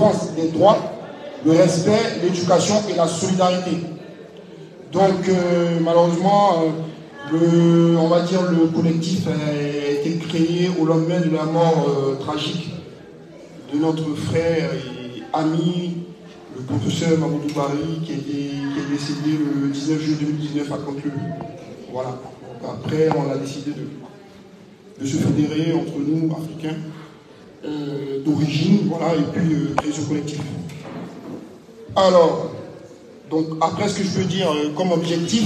défense des droits, le respect, l'éducation et la solidarité. Donc malheureusement, on va dire le collectif a été créé au lendemain de la mort tragique de notre frère et ami, le professeur Mamoudou Bari, qui est décédé le 19 juillet 2019 à Canteleu. Voilà. Donc après, on a décidé de se fédérer entre nous, Africains, d'origine, voilà, et puis créer ce collectif. Alors, donc après ce que je peux dire comme objectif,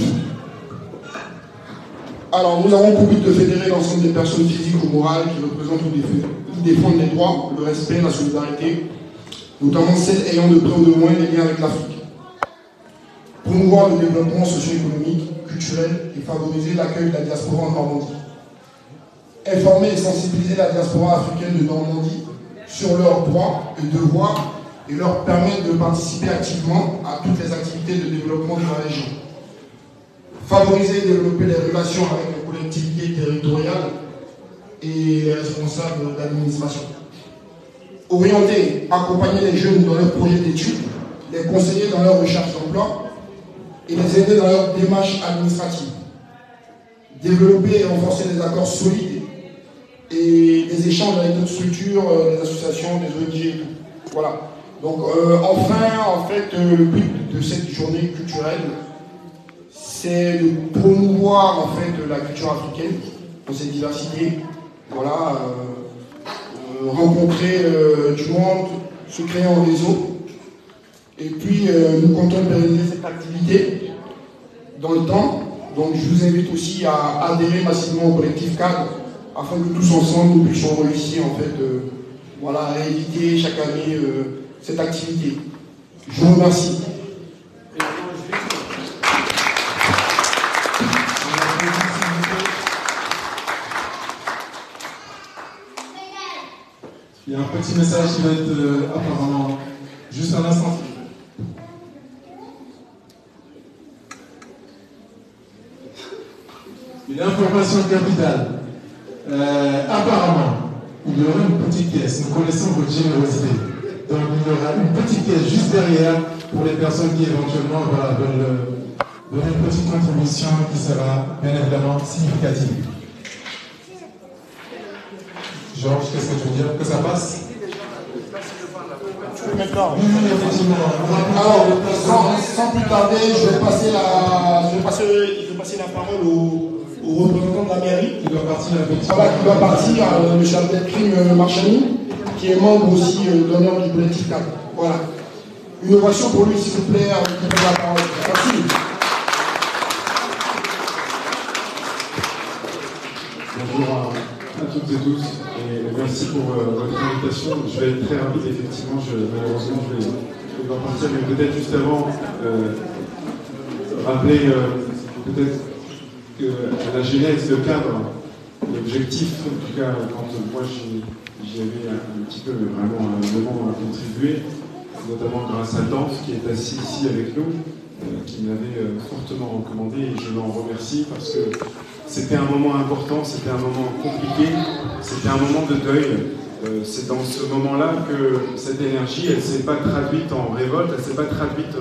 alors nous avons pour but de fédérer l'ensemble des personnes physiques ou morales qui représentent ou défendent les droits, le respect, la solidarité, notamment celles ayant de près ou de loin des liens avec l'Afrique. Promouvoir le développement socio-économique, culturel et favoriser l'accueil de la diaspora en Normandie. Informer et sensibiliser la diaspora africaine de Normandie sur leurs droits et devoirs et leur permettre de participer activement à toutes les activités de développement de la région. Favoriser et développer les relations avec les collectivités territoriales et les responsables d'administration. Orienter, accompagner les jeunes dans leurs projets d'études, les conseiller dans leur recherche d'emploi et les aider dans leur démarche administrative. Développer et renforcer des accords solides et des échanges avec d'autres structures, des associations, des ONG et tout. Voilà. Donc enfin, en fait, le but de cette journée culturelle, c'est de promouvoir en fait la culture africaine dans cette diversité. Voilà, rencontrer du monde, se créer en réseau. Et puis nous comptons pérenniser cette activité dans le temps. Donc je vous invite aussi à adhérer massivement au collectif cadre afin que tous ensemble nous puissions réussir en fait voilà, à éviter chaque année cette activité. Je vous remercie. Il y a un petit message qui va être apparemment juste un instant. Une information capitale. Apparemment, il y aura une petite pièce. Nous connaissons votre générosité. Donc il y aura une petite pièce juste derrière pour les personnes qui éventuellement veulent donner une petite contribution qui sera bien évidemment significative. Georges, qu'est-ce que tu veux dire? Que ça passe? D'accord. Alors, sans plus tarder, je vais passer la parole au représentant de la mairie. Qui doit partir voilà, qui doit partir, M. Abdelkrim Marchani, qui est membre aussi d'honneur du collectif 4. Voilà. Une ovation pour lui, s'il vous plaît, qui prend la parole. Merci. Bonjour à toutes et tous, et merci pour votre invitation. Je vais être très rapide, effectivement, malheureusement je vais devoir partir, mais peut-être juste avant, rappeler peut-être que la genèse, le cadre, l'objectif, en tout cas quand moi j'y avais un petit peu vraiment un moment à contribuer, notamment grâce à Danf qui est assis ici avec nous, qui me l'avait fortement recommandé, et je l'en remercie parce que c'était un moment important, c'était un moment compliqué, c'était un moment de deuil. C'est dans ce moment-là que cette énergie, elle ne s'est pas traduite en révolte, elle ne s'est pas traduite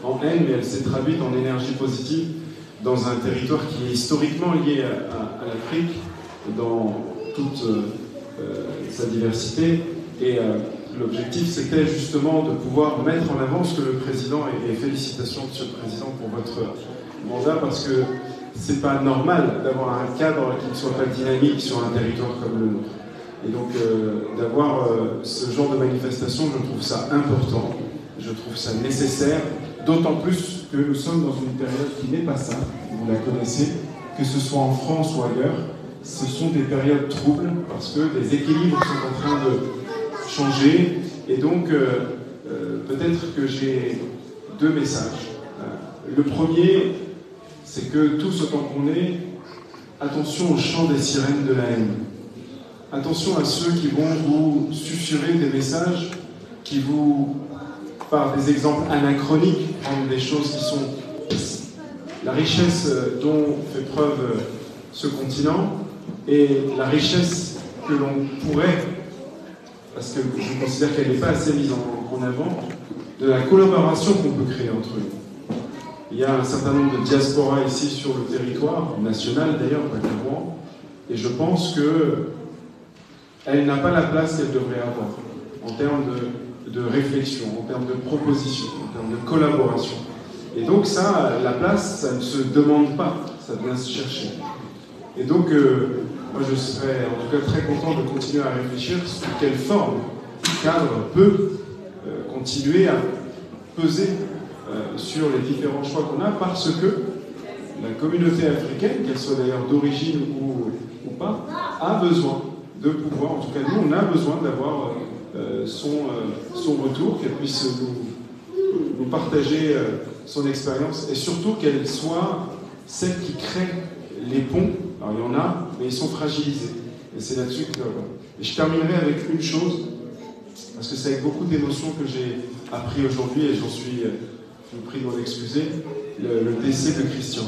en haine, mais elle s'est traduite en énergie positive dans un territoire qui est historiquement lié à l'Afrique, dans toute sa diversité. Et l'objectif, c'était justement de pouvoir mettre en avant ce que le président, et félicitations Monsieur le Président pour votre mandat, parce que c'est pas normal d'avoir un cadre qui ne soit pas dynamique sur un territoire comme le nôtre. Et donc d'avoir ce genre de manifestation, je trouve ça important, je trouve ça nécessaire, d'autant plus que nous sommes dans une période qui n'est pas simple, vous la connaissez, que ce soit en France ou ailleurs, ce sont des périodes troubles parce que les équilibres sont en train de changer, et donc peut-être que j'ai deux messages. Le premier, c'est que tous autant qu'on est, attention au chant des sirènes de la haine. Attention à ceux qui vont vous susurrer des messages, qui vous, par des exemples anachroniques, prendre des choses qui sont la richesse dont fait preuve ce continent et la richesse que l'on pourrait parce que je considère qu'elle n'est pas assez mise en avant, de la collaboration qu'on peut créer entre eux. Il y a un certain nombre de diasporas ici sur le territoire, national d'ailleurs, pas que Rouen, et je pense qu'elle n'a pas la place qu'elle devrait avoir en termes de réflexion, en termes de proposition, en termes de collaboration. Et donc ça, la place, ça ne se demande pas, ça vient se chercher. Et donc, moi je serais en tout cas très content de continuer à réfléchir sur quelle forme le cadre peut continuer à peser sur les différents choix qu'on a, parce que la communauté africaine, qu'elle soit d'ailleurs d'origine ou pas, a besoin de pouvoir, en tout cas nous, on a besoin d'avoir son retour, qu'elle puisse nous partager son expérience, et surtout qu'elle soit celle qui crée les ponts. Alors il y en a, mais ils sont fragilisés. Et c'est là-dessus que... Et je terminerai avec une chose, parce que c'est avec beaucoup d'émotion que j'ai appris aujourd'hui, et je vous prie de m'en excuser, le décès de Christian.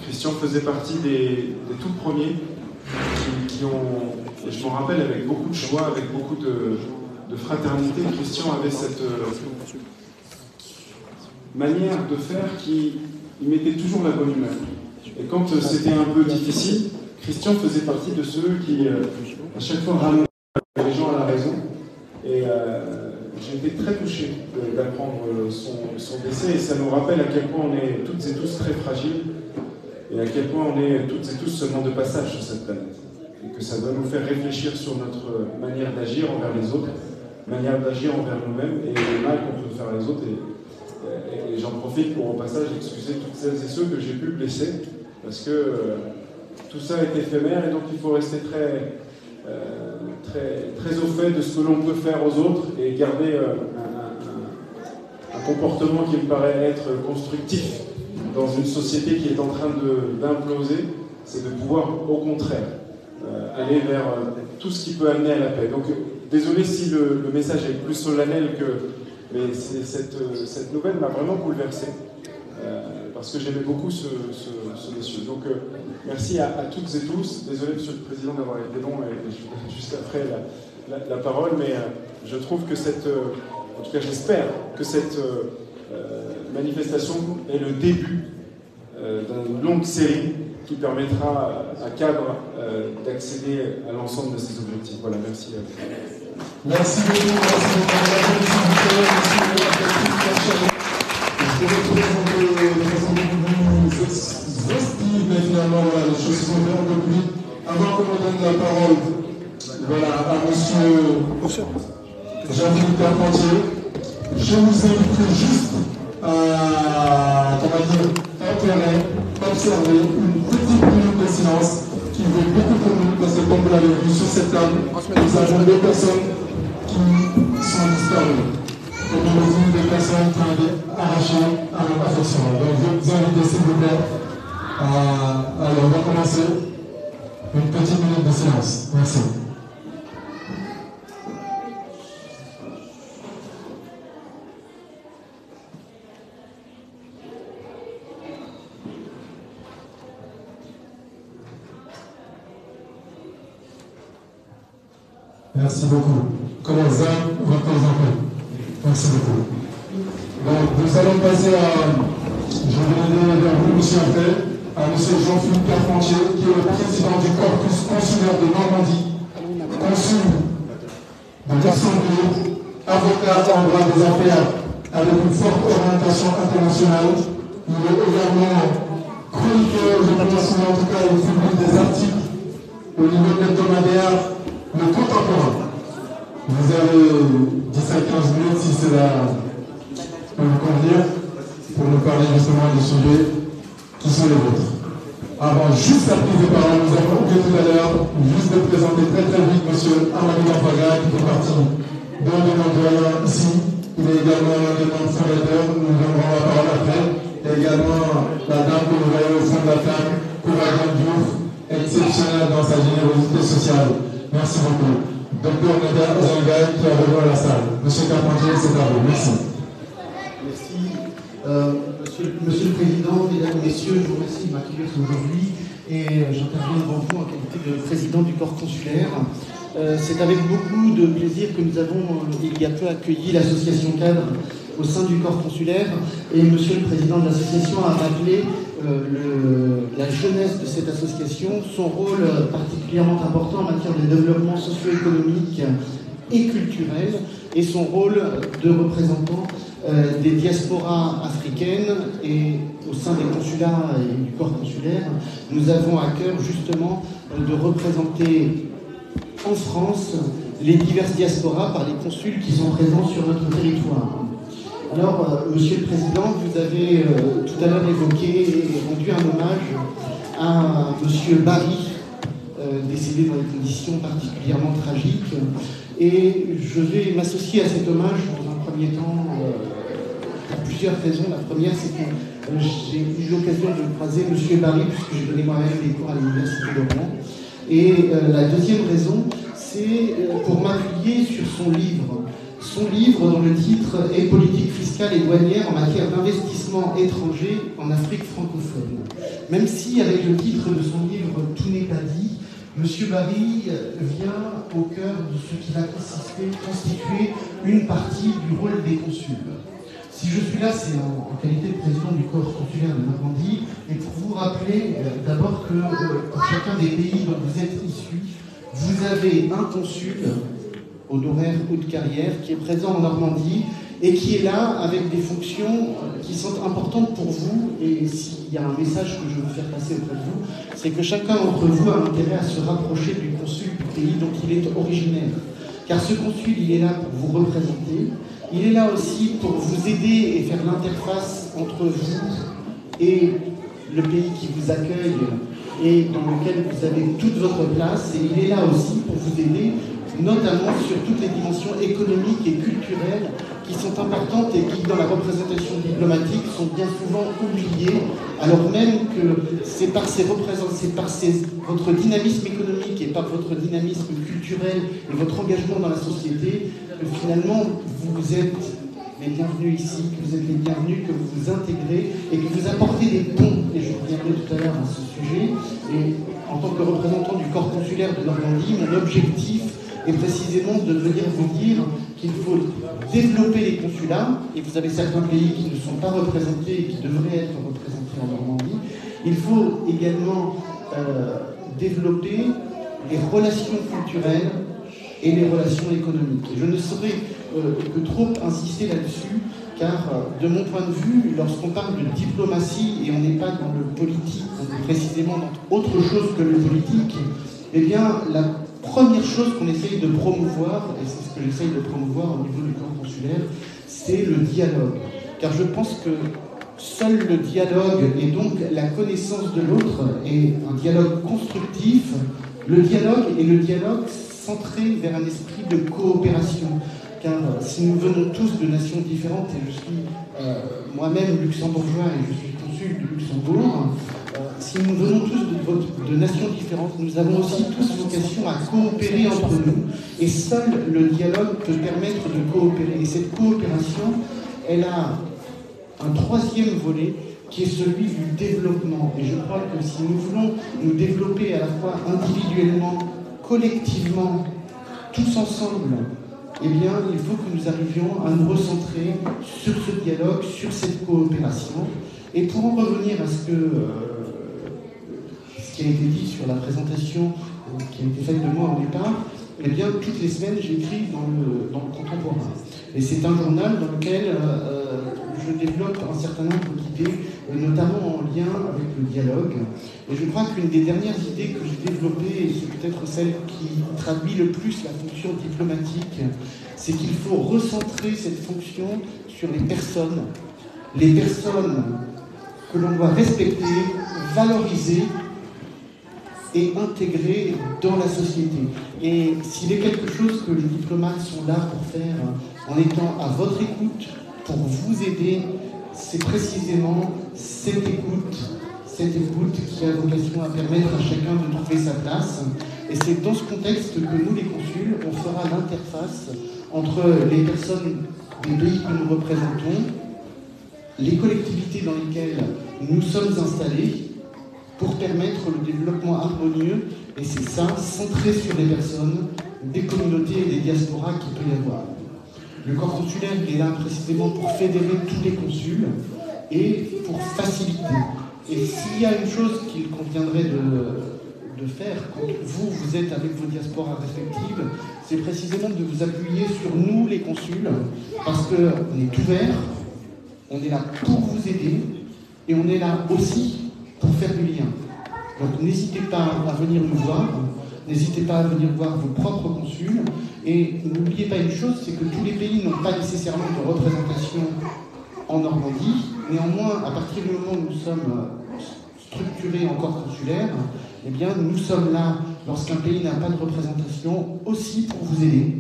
Christian faisait partie des tout premiers qui ont... Et je m'en rappelle avec beaucoup de joie, avec beaucoup de fraternité. Christian avait cette manière de faire qui mettait toujours la bonne humeur. Et quand c'était un peu difficile, Christian faisait partie de ceux qui, à chaque fois, ramenaient les gens à la raison. Et j'ai été très touché d'apprendre son décès. Et ça nous rappelle à quel point on est toutes et tous très fragiles. Et à quel point on est toutes et tous seulement de passage sur cette planète. Et que ça doit nous faire réfléchir sur notre manière d'agir envers les autres, manière d'agir envers nous-mêmes et le mal qu'on peut faire les autres. Et j'en profite pour, au passage, excuser toutes celles et ceux que j'ai pu blesser, parce que tout ça est éphémère, et donc il faut rester très au fait de ce que l'on peut faire aux autres et garder un comportement qui me paraît être constructif dans une société qui est en train d'imploser. C'est de pouvoir, au contraire, aller vers tout ce qui peut amener à la paix. Donc, désolé si le message est plus solennel mais cette nouvelle m'a vraiment bouleversé, parce que j'aimais beaucoup ce monsieur. Donc, merci à toutes et tous. Désolé, Monsieur le Président, d'avoir été long, et je vous donne juste après la parole, mais je trouve que en tout cas j'espère que cette manifestation est le début d'une longue série qui permettra à Cadre d'accéder à l'ensemble de ses objectifs. Voilà, merci. Merci beaucoup, merci beaucoup. Je vais présenter beaucoup exhaustive, mais finalement, voilà, les choses sont faites un peu plus vite. Avant que l'on donne la parole, voilà, à monsieur Jean-Philippe Carpentier, je vous invite juste à, observer une petite minute de silence qui vaut beaucoup pour nous, parce que comme vous l'avez vu sur cette table, nous avons deux personnes qui sont disparues. Comme nous avons dit, des personnes qui ont été arrachées à notre affection. Donc je vous invite, s'il vous plaît, alors on va commencer. Une petite minute de silence. Merci. Merci beaucoup. Commençons représentant. Merci beaucoup. Donc, nous allons passer je vais aller vers vous, monsieur Appel, à monsieur Jean-Philippe Carpentier, qui est le président du corpus consulaire de Normandie, consul de Luxembourg, avocat en droit des affaires avec une forte orientation internationale. Il est également chroniqueur, je pense, en tout cas, il publie des articles au niveau hebdomadaire. Le contemporain. Vous avez 10 à 15 minutes, si cela peut vous convenir, pour nous parler justement des sujets qui sont les vôtres. Avant juste la prise de parole, nous avons oublié tout à l'heure, juste de présenter très vite M. Amadou Lampaga, qui fait partie d'un de nos doyens ici. Il est également l'un des membres fondateurs, nous donnerons la parole après. Et également la dame que vous voyez au fond de la table, Kouragan Diouf, exceptionnelle dans sa générosité sociale. Merci beaucoup. Docteur Neda Ozangay qui a rejoint la salle. Monsieur Carpentier, c'est à vous. Merci. Merci. Monsieur le Président, Mesdames, Messieurs, je vous remercie de m'accueillir aujourd'hui et j'interviens devant vous en qualité de président du corps consulaire. C'est avec beaucoup de plaisir que nous avons, il y a peu, accueilli l'association Cadre au sein du corps consulaire. Et Monsieur le Président de l'association a rappelé la jeunesse de cette association, son rôle particulièrement important en matière de développement socio-économique et culturel, et son rôle de représentant des diasporas africaines. Et au sein des consulats et du corps consulaire, nous avons à cœur justement de représenter en France les diverses diasporas par les consuls qui sont présents sur notre territoire. Alors, Monsieur le Président, vous avez tout à l'heure évoqué et rendu un hommage à Monsieur Barry, décédé dans des conditions particulièrement tragiques. Et je vais m'associer à cet hommage dans un premier temps pour plusieurs raisons. La première, c'est que j'ai eu l'occasion de croiser Monsieur Barry, puisque j'ai donné moi-même des cours à l'Université de Rouen. Et la deuxième raison, c'est pour m'appuyer sur son livre. Son livre dont le titre est « Politique fiscale et douanière en matière d'investissement étranger en Afrique francophone ». Même si, avec le titre de son livre « Tout n'est pas dit », M. Barry vient au cœur de ce qui va constituer une partie du rôle des consuls. Si je suis là, c'est en qualité de président du corps consulaire de Normandie, et pour vous rappeler d'abord que pour chacun des pays dont vous êtes issus, vous avez un consul honoraire ou de carrière qui est présent en Normandie et qui est là avec des fonctions qui sont importantes pour vous. Et s'il y a un message que je veux faire passer auprès de vous, c'est que chacun d'entre vous a intérêt à se rapprocher du consul du pays dont il est originaire. Car ce consul, il est là pour vous représenter, il est là aussi pour vous aider et faire l'interface entre vous et le pays qui vous accueille et dans lequel vous avez toute votre place. Et il est là aussi pour vous aider, notamment sur toutes les dimensions économiques et culturelles qui sont importantes et qui, dans la représentation diplomatique, sont bien souvent oubliées, alors même que c'est par votre dynamisme économique et par votre dynamisme culturel et votre engagement dans la société que finalement vous êtes les bienvenus ici, que vous êtes les bienvenus, que vous vous intégrez et que vous apportez des ponts. Et je reviendrai tout à l'heure à ce sujet. Et en tant que représentant du corps consulaire de Normandie, mon objectif est précisément de venir vous dire qu'il faut développer les consulats, et vous avez certains pays qui ne sont pas représentés et qui devraient être représentés en Normandie. Il faut également développer les relations culturelles et les relations économiques. Et je ne saurais que trop insister là-dessus, car de mon point de vue, lorsqu'on parle de diplomatie, et on n'est pas dans le politique, on est précisément dans autre chose que le politique, eh bien, la première chose qu'on essaye de promouvoir, et c'est ce que j'essaye de promouvoir au niveau du corps consulaire, c'est le dialogue. Car je pense que seul le dialogue, et donc la connaissance de l'autre, est un dialogue constructif, le dialogue centré vers un esprit de coopération. Car si nous venons tous de nations différentes, et je suis moi-même luxembourgeois et je suis consul de Luxembourg, si nous venons tous de nations différentes, nous avons aussi tous vocation à coopérer entre nous. Et seul le dialogue peut permettre de coopérer. Et cette coopération, elle a un troisième volet qui est celui du développement. Et je crois que si nous voulons nous développer à la fois individuellement, collectivement, tous ensemble, eh bien, il faut que nous arrivions à nous recentrer sur ce dialogue, sur cette coopération. Et pour en revenir à ce qui a été dit sur la présentation qui a été faite de moi au départ, eh bien, toutes les semaines, j'écris dans le Contemporain. Et c'est un journal dans lequel je développe un certain nombre d'idées, et notamment en lien avec le dialogue. Et je crois qu'une des dernières idées que j'ai développées, et c'est peut-être celle qui traduit le plus la fonction diplomatique, c'est qu'il faut recentrer cette fonction sur les personnes que l'on doit respecter, valoriser et intégrer dans la société. Et s'il est quelque chose que les diplomates sont là pour faire en étant à votre écoute, pour vous aider, c'est précisément cette écoute qui a vocation à permettre à chacun de trouver sa place. Et c'est dans ce contexte que nous, les consuls, on fera l'interface entre les personnes des pays que nous représentons, les collectivités dans lesquelles nous sommes installés, pour permettre le développement harmonieux, et c'est ça, centré sur les personnes, des communautés et des diasporas qu'il peut y avoir. Le corps consulaire, il est là précisément pour fédérer tous les consuls et pour faciliter. Et s'il y a une chose qu'il conviendrait de faire quand vous êtes avec vos diasporas respectives, c'est précisément de vous appuyer sur nous, les consuls, parce qu'on est ouvert, on est là pour vous aider, et on est là aussi pour faire du lien. Donc n'hésitez pas à venir nous voir, n'hésitez pas à venir voir vos propres consuls, et n'oubliez pas une chose, c'est que tous les pays n'ont pas nécessairement de représentation en Normandie. Néanmoins, à partir du moment où nous sommes structurés en corps consulaire, eh bien, nous sommes là, lorsqu'un pays n'a pas de représentation, aussi pour vous aider.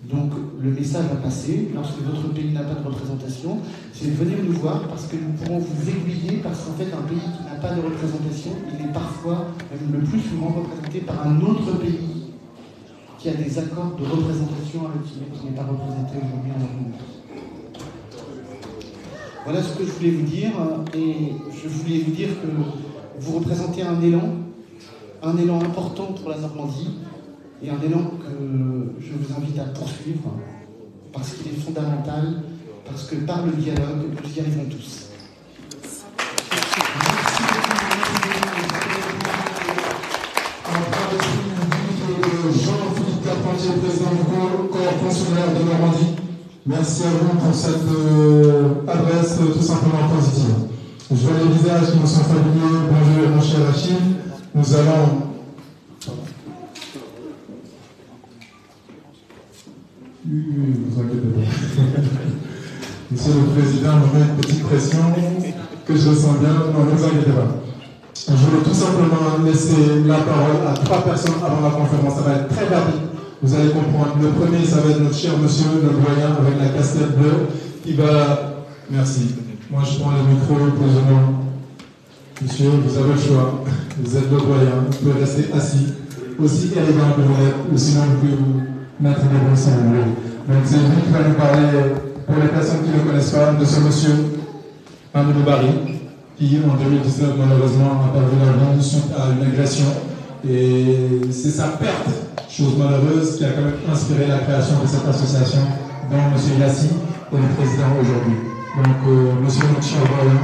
Donc, le message va passer, lorsque votre pays n'a pas de représentation, c'est de venir nous voir parce que nous pourrons vous aiguiller, parce qu'en fait, un pays qui n'a pas de représentation, il est parfois, même le plus souvent, représenté par un autre pays qui a des accords de représentation avec qui n'est pas représenté aujourd'hui en Normandie. Voilà ce que je voulais vous dire, et je voulais vous dire que vous représentez un élan important pour la Normandie, et un élan que je vous invite à poursuivre, parce qu'il est fondamental, parce que par le dialogue, nous y arrivons tous. Jean-Philippe Carpentier, président du corps consulaire de Normandie. Merci à vous pour cette adresse tout simplement positive. Je vois les visages qui nous sont familiers. Bonjour mon cher Achille. Nous allons... Vous inquiétez pas. Monsieur le Président me met une petite pression que je sens bien. Non, ne vous inquiétez pas. Je voulais tout simplement laisser la parole à 3 personnes avant la conférence. Ça va être très rapide. Vous allez comprendre. Le premier, ça va être notre cher monsieur, le doyen, avec la casquette bleue, qui va... Merci. Moi, je prends le micro, plus ou moins. Monsieur, vous avez le choix. Vous êtes le doyen. Vous pouvez rester assis. Aussi élégant que vous êtes, ou sinon vous pouvez vous mettre des bons si vous voulez. Donc, c'est lui qui va nous parler, pour les personnes qui ne le connaissent pas, de ce monsieur, Amadou Barry, qui, en 2019, malheureusement, a perdu la vie suite à une agression. Et c'est sa perte, chose malheureuse, qui a quand même inspiré la création de cette association, dont M. Yassi est le président aujourd'hui. Donc, monsieur le cher doyen,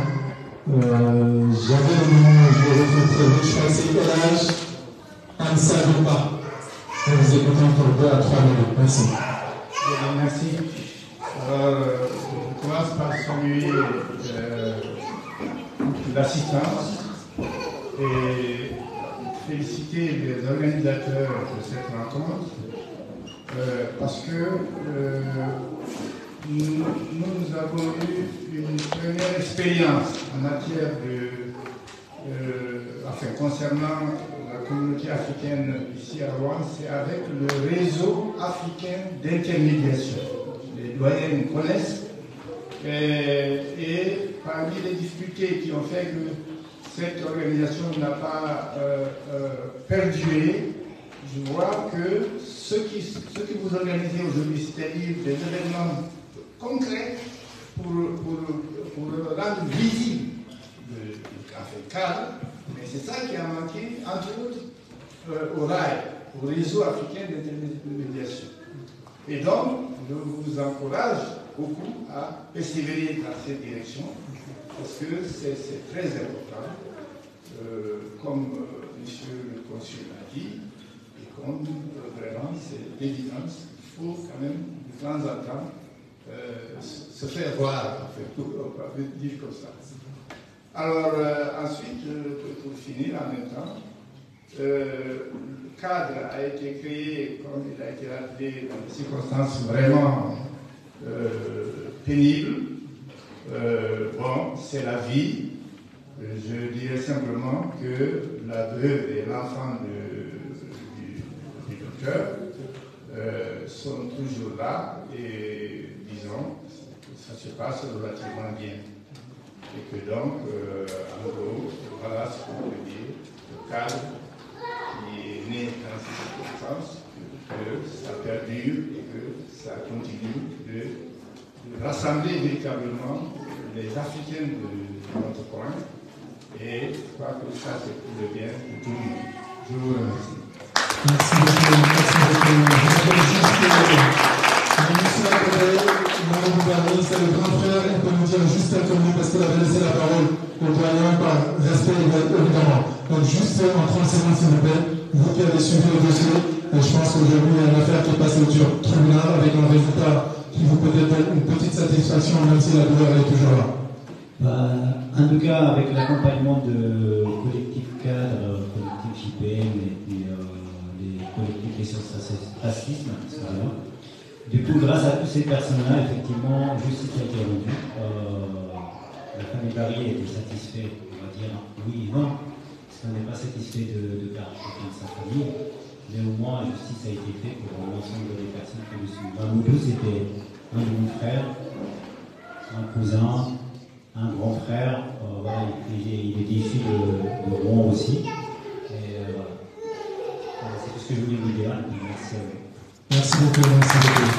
j'avais le nom, je le retrouve très vite, je crois que c'est Elage Ansadoba. Je vais vous écouter encore 2 à 3 minutes. Merci. Merci. Je commence par saluer l'assistance et féliciter les organisateurs de cette rencontre parce que nous avons eu une première expérience en matière concernant la communauté africaine ici à Rouen, c'est avec le réseau africain d'intermédiation. Les doyens connaissent et parmi les difficultés qui ont fait que cette organisation n'a pas perduré, je vois que ce que vous organisez aujourd'hui, c'est-à-dire des événements concrets pour rendre visible le cadre, mais c'est ça qui a manqué, entre autres, au RAI, au réseau africain d'intermédiation. Et donc, je vous encourage beaucoup à persévérer dans cette direction, parce que c'est très important, comme monsieur le consul l'a dit, et comme vraiment c'est l'évidence, il faut quand même de temps en temps se faire voir, en fait, on va dire comme ça. Alors, ensuite, pour finir en même temps, le cadre a été créé, comme il a été rappelé, dans des circonstances vraiment pénibles. Bon, c'est la vie. Je dirais simplement que la veuve et l'enfant du docteur sont toujours là et, disons, ça se passe relativement bien. Et que donc, en gros, voilà ce qu'on peut dire, le cadre qui est né dans ces circonstances, que ça perdure et que ça continue de rassembler véritablement les Africains de notre coin. Et je crois que ça, c'est pour le bien de tout le monde. Je vous remercie. Merci beaucoup. Monsieur Abdel, Madame Gouvernement, c'est le grand frère. Il peut nous dire juste quelques minutes parce qu'il avait laissé la parole au doyen par respect évidemment. Donc juste en 30 secondes s'il vous plaît, vous qui avez suivi le dossier, je pense qu'aujourd'hui il y a une affaire qui est passée au tribunal avec un résultat qui vous peut être une petite satisfaction même si la douleur est toujours là. En tout cas, avec l'accompagnement de collectifs cadres, collectifs JPM et puis les collectifs questions racisme, du coup, grâce à toutes ces personnes-là, effectivement, justice a été rendue. La famille Barry était satisfaite, on va dire oui et non, parce qu'on n'est pas satisfait de chacun de sa famille, mais au moins la justice a été faite pour l'ensemble des personnes qui le suivent. Mamoudou, c'était un de mon frère, un cousin, un grand frère, voilà, il est issu de Rouen aussi. Et voilà, c'est tout ce que je voulais vous dire. Merci à vous. Merci beaucoup, merci beaucoup.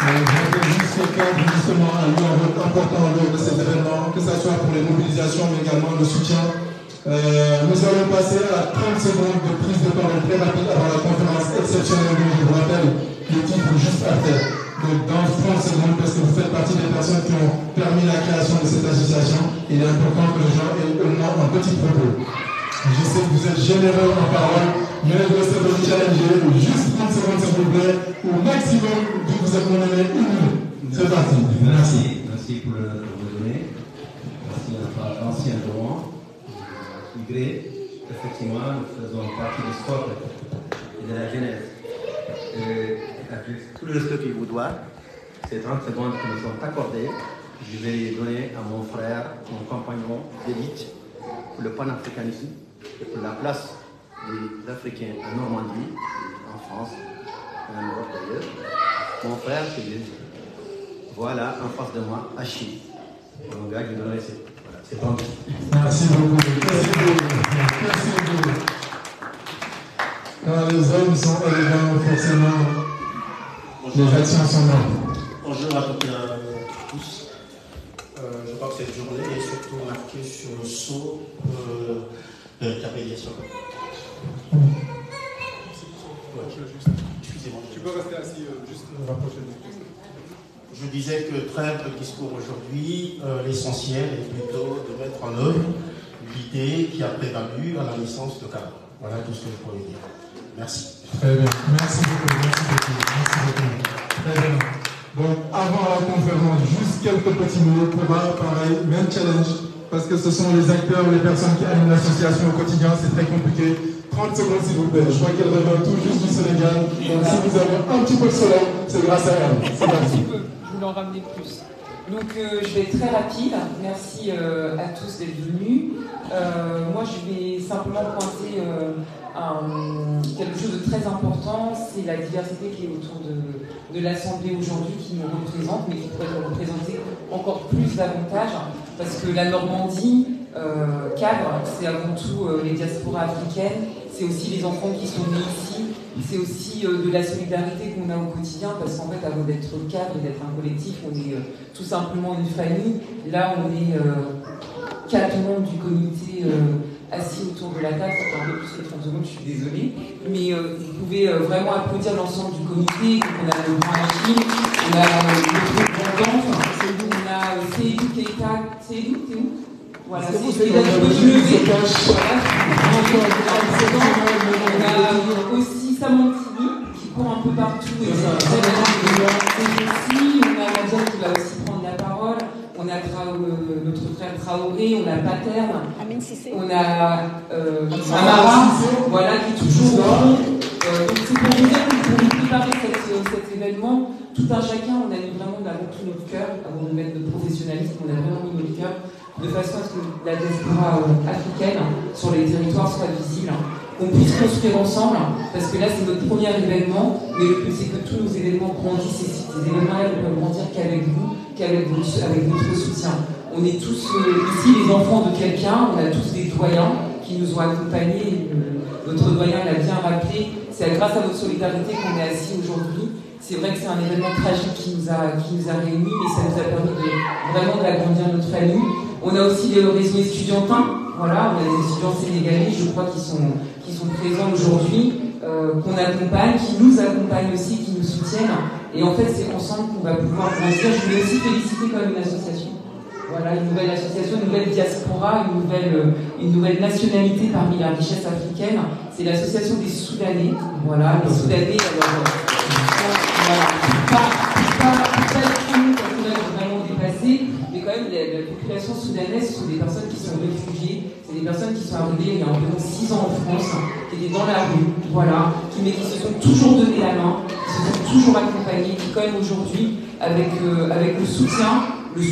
Je rappelle juste que cadre justement a eu un rôle important lors de cet événement, que ce soit pour les mobilisations, mais également le soutien. Nous allons passer à 30 secondes de prise de parole très rapide avant la conférence exceptionnelle. Je vous rappelle le titre juste après. Donc dans 30 secondes, parce que vous faites partie des personnes qui ont permis la création de cette association, il est important que les gens aient au moins un petit propos. Je sais que vous êtes généreux en parole, mais je vais essayer de vous challenger. Juste 30 secondes s'il vous plaît, au maximum, vu que vous êtes mon ami, 1 minute. C'est parti. Merci pour le donner. Merci à l'ancien de moi. Effectivement, nous faisons partie du sport et de la jeunesse. Avec tout le respect qu'il vous doit, ces 30 secondes qui nous sont accordées, je vais les donner à mon frère, mon compagnon d'élite, pour le panafricanisme et pour la place des Africains en Normandie, en France, et en Europe d'ailleurs. Mon frère, voilà, en face de moi, Achille. Mon gars, je donnerai c'est bon. Merci beaucoup. Merci beaucoup. Quand les hommes sont élégants, forcément, les actions sont bonnes. Bonjour à toutes et à tous. Je crois que cette journée est surtout marquée sur le sceau de la médiation. Excusez-moi. Tu peux rester assis, juste rapprocher du micro. Je disais que trêve le discours aujourd'hui, l'essentiel est plutôt de mettre en œuvre l'idée qui a prévalu à la naissance de cadre. Voilà tout ce que je pourrais dire. Merci. Très bien. Merci beaucoup. Très bien. Donc, avant la conférence, juste quelques petits mots pour pareil, même challenge, parce que ce sont les acteurs, les personnes qui animent l'association au quotidien, c'est très compliqué. 30 secondes s'il vous plaît. Je vois qu'elle revient tout juste du Sénégal. Donc, si vous avez un petit peu de soleil, c'est grâce à elle. C'est parti. Je voulais en ramener plus. Donc je vais être très rapide. Merci à tous d'être venus. Moi je vais simplement pointer quelque chose de très important, c'est la diversité qui est autour de l'Assemblée aujourd'hui, qui nous représente, mais qui pourrait nous représenter encore plus davantage, parce que la Normandie cadre, c'est avant tout les diasporas africaines, c'est aussi les enfants qui sont nés ici, c'est aussi de la solidarité qu'on a au quotidien, parce qu'en fait, avant d'être cadre et d'être un collectif, on est tout simplement une famille. Là, on est 4 membres du comité assis autour de la table. Ça fait un peu plus que 30 secondes, je suis désolée. Mais vous pouvez vraiment applaudir l'ensemble du comité. Donc, on a le grand Achille, on a le grand Danf, on a Seydou Keita. Seydou, t'es où? Voilà, c'est ce qu'il a levé. On a aussi Samantini qui court un peu partout et c'est très bien. On a Nadia qui va aussi prendre la parole. On a notre frère Traoré, on a Paterne, on a Amara, voilà, qui est toujours là. Donc c'est pour vous dire que pour préparer cet événement, tout un chacun, on a mis vraiment d'abord tout notre cœur, avant de mettre notre professionnalisme, on a vraiment mis notre cœur, de façon à ce que la diaspora africaine sur les territoires soit visible, qu'on puisse construire ensemble, parce que là c'est notre premier événement, mais le plus c'est que tous nos événements grandissent, et ces événements-là ne peuvent grandir qu'avec vous, avec votre soutien. On est tous ici les enfants de quelqu'un, on a tous des doyens qui nous ont accompagnés, notre doyen l'a bien rappelé, c'est grâce à notre solidarité qu'on est assis aujourd'hui. C'est vrai que c'est un événement tragique qui nous a réunis, mais ça nous a permis vraiment d'agrandir notre famille. On a aussi le réseau estudiantin, voilà, on a des étudiants sénégalais, je crois, qui qui sont présents aujourd'hui, qu'on accompagne, qui nous accompagnent aussi, qui nous soutiennent. Et en fait, c'est ensemble qu'on va pouvoir grandir. Je voulais aussi féliciter quand même une association. Voilà, une nouvelle association, une nouvelle diaspora, une nouvelle nationalité parmi la richesse africaine. C'est l'association des Soudanais. Voilà, les Soudanais, alors, voilà, pas être nous, parce que là, j'ai vraiment dépassé, mais quand même, la population soudanaise, ce sont des personnes qui sont réfugiées, c'est des personnes qui sont arrivées il y a environ 6 ans en France, qui étaient dans la rue, voilà, mais qui se sont toujours donné la main, qui se sont toujours accompagnés, qui quand même aujourd'hui, avec le soutien de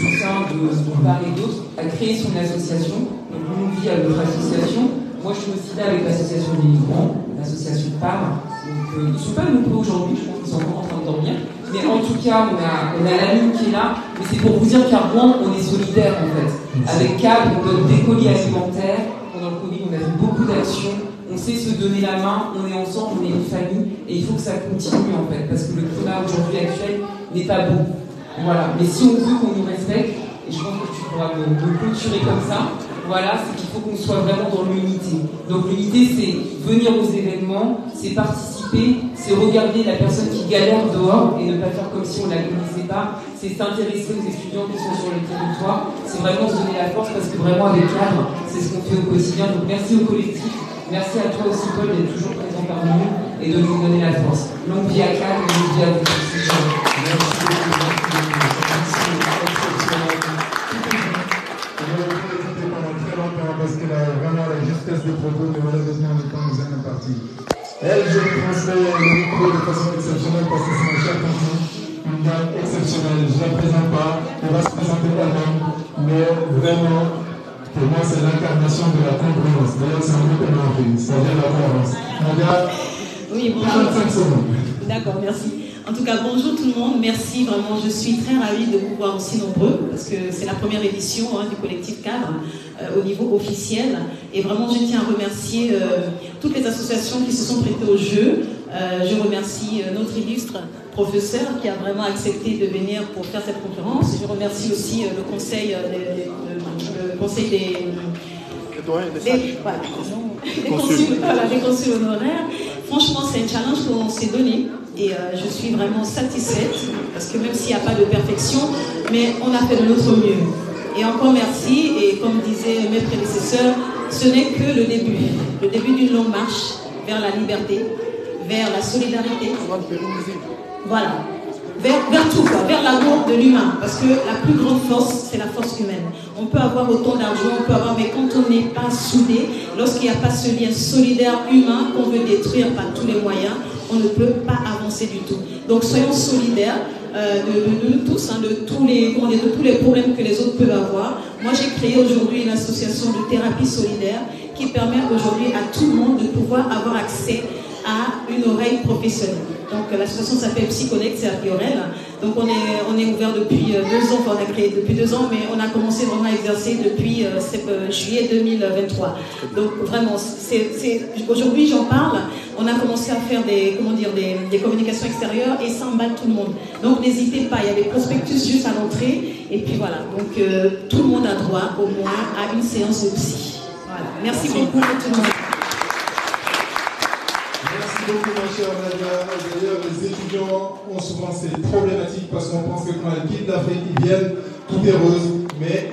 part et d'autre, a créé son association. Donc nous, on vit à notre association. Moi, je suis aussi là avec l'association des migrants, l'association PAM. Donc ils ne sont pas nombreux aujourd'hui, je pense qu'ils sont encore en train de dormir. Mais en tout cas, on a l'AMIN qui est là. Mais c'est pour vous dire qu'à Rouen, on est solidaires en fait. Avec CAB, on donne des colis alimentaires. Pendant le Covid, on a fait beaucoup d'actions. On sait se donner la main, on est ensemble, on est une famille. Et il faut que ça continue en fait. Parce que le climat aujourd'hui actuel n'est pas beau. Voilà, mais si on veut qu'on nous respecte, et je pense que tu pourras me clôturer comme ça, voilà, c'est qu'il faut qu'on soit vraiment dans l'unité. Donc l'unité, c'est venir aux événements, c'est participer, c'est regarder la personne qui galère dehors et ne pas faire comme si on ne la connaissait pas, c'est s'intéresser aux étudiants qui sont sur le territoire, c'est vraiment se donner la force parce que vraiment avec Cadre, c'est ce qu'on fait au quotidien. Donc merci au collectif, merci à toi aussi Paul d'être toujours présent parmi nous et de nous donner la force. Longue vie à Cadre, longue vie à vous. Merci beaucoup. Parce qu'elle a vraiment la justesse de propos, mais malheureusement le temps nous est imparti. Elle, je lui transmets le micro de façon exceptionnelle parce que c'est ma chère tante, une dame exceptionnelle. Je ne la présente pas, elle va se présenter elle-même, mais vraiment, pour moi, c'est l'incarnation de la congruence. D'ailleurs, c'est un mot qu'elle m'a appris, c'est-à-dire la cohérence. Mon gars, oui, bon, 45 secondes. D'accord, merci. En tout cas, bonjour tout le monde, merci vraiment, je suis très ravie de vous voir aussi nombreux parce que c'est la première édition du collectif Cadre au niveau officiel et vraiment je tiens à remercier toutes les associations qui se sont prêtées au jeu. Je remercie notre illustre professeur qui a vraiment accepté de venir pour faire cette conférence. Je remercie aussi le conseil des consuls honoraires. Franchement, c'est un challenge qu'on s'est donné et je suis vraiment satisfaite parce que même s'il n'y a pas de perfection, mais on a fait de notre mieux. Et encore merci, et comme disaient mes prédécesseurs, ce n'est que le début d'une longue marche vers la liberté, vers la solidarité. Voilà. Vers tout, vers l'amour de l'humain. Parce que la plus grande force, c'est la force humaine. On peut avoir autant d'argent, on peut avoir, mais quand on n'est pas soudé, lorsqu'il n'y a pas ce lien solidaire humain qu'on veut détruire par tous les moyens, on ne peut pas avancer du tout. Donc soyons solidaires de nous tous, de tous les problèmes que les autres peuvent avoir. Moi, j'ai créé aujourd'hui une association de thérapie solidaire qui permet aujourd'hui à tout le monde de pouvoir avoir accès à une oreille professionnelle. Donc l'association s'appelle Psyconnect, c'est à Biorel. Donc on est ouvert depuis 2 ans, enfin, on a créé depuis 2 ans, mais on a commencé vraiment à exercer depuis juillet 2023. Donc vraiment, aujourd'hui j'en parle, on a commencé à faire des communications extérieures et ça emballe tout le monde. Donc n'hésitez pas, il y a des prospectus juste à l'entrée et puis voilà. Donc tout le monde a droit au moins à une séance de psy. Voilà. Merci beaucoup à tout le monde. Merci beaucoup, ma chère Nadia. D'ailleurs, les étudiants ont souvent ces problématiques parce qu'on pense que quand ils quittent l'Afrique, ils viennent, tout est rose, mais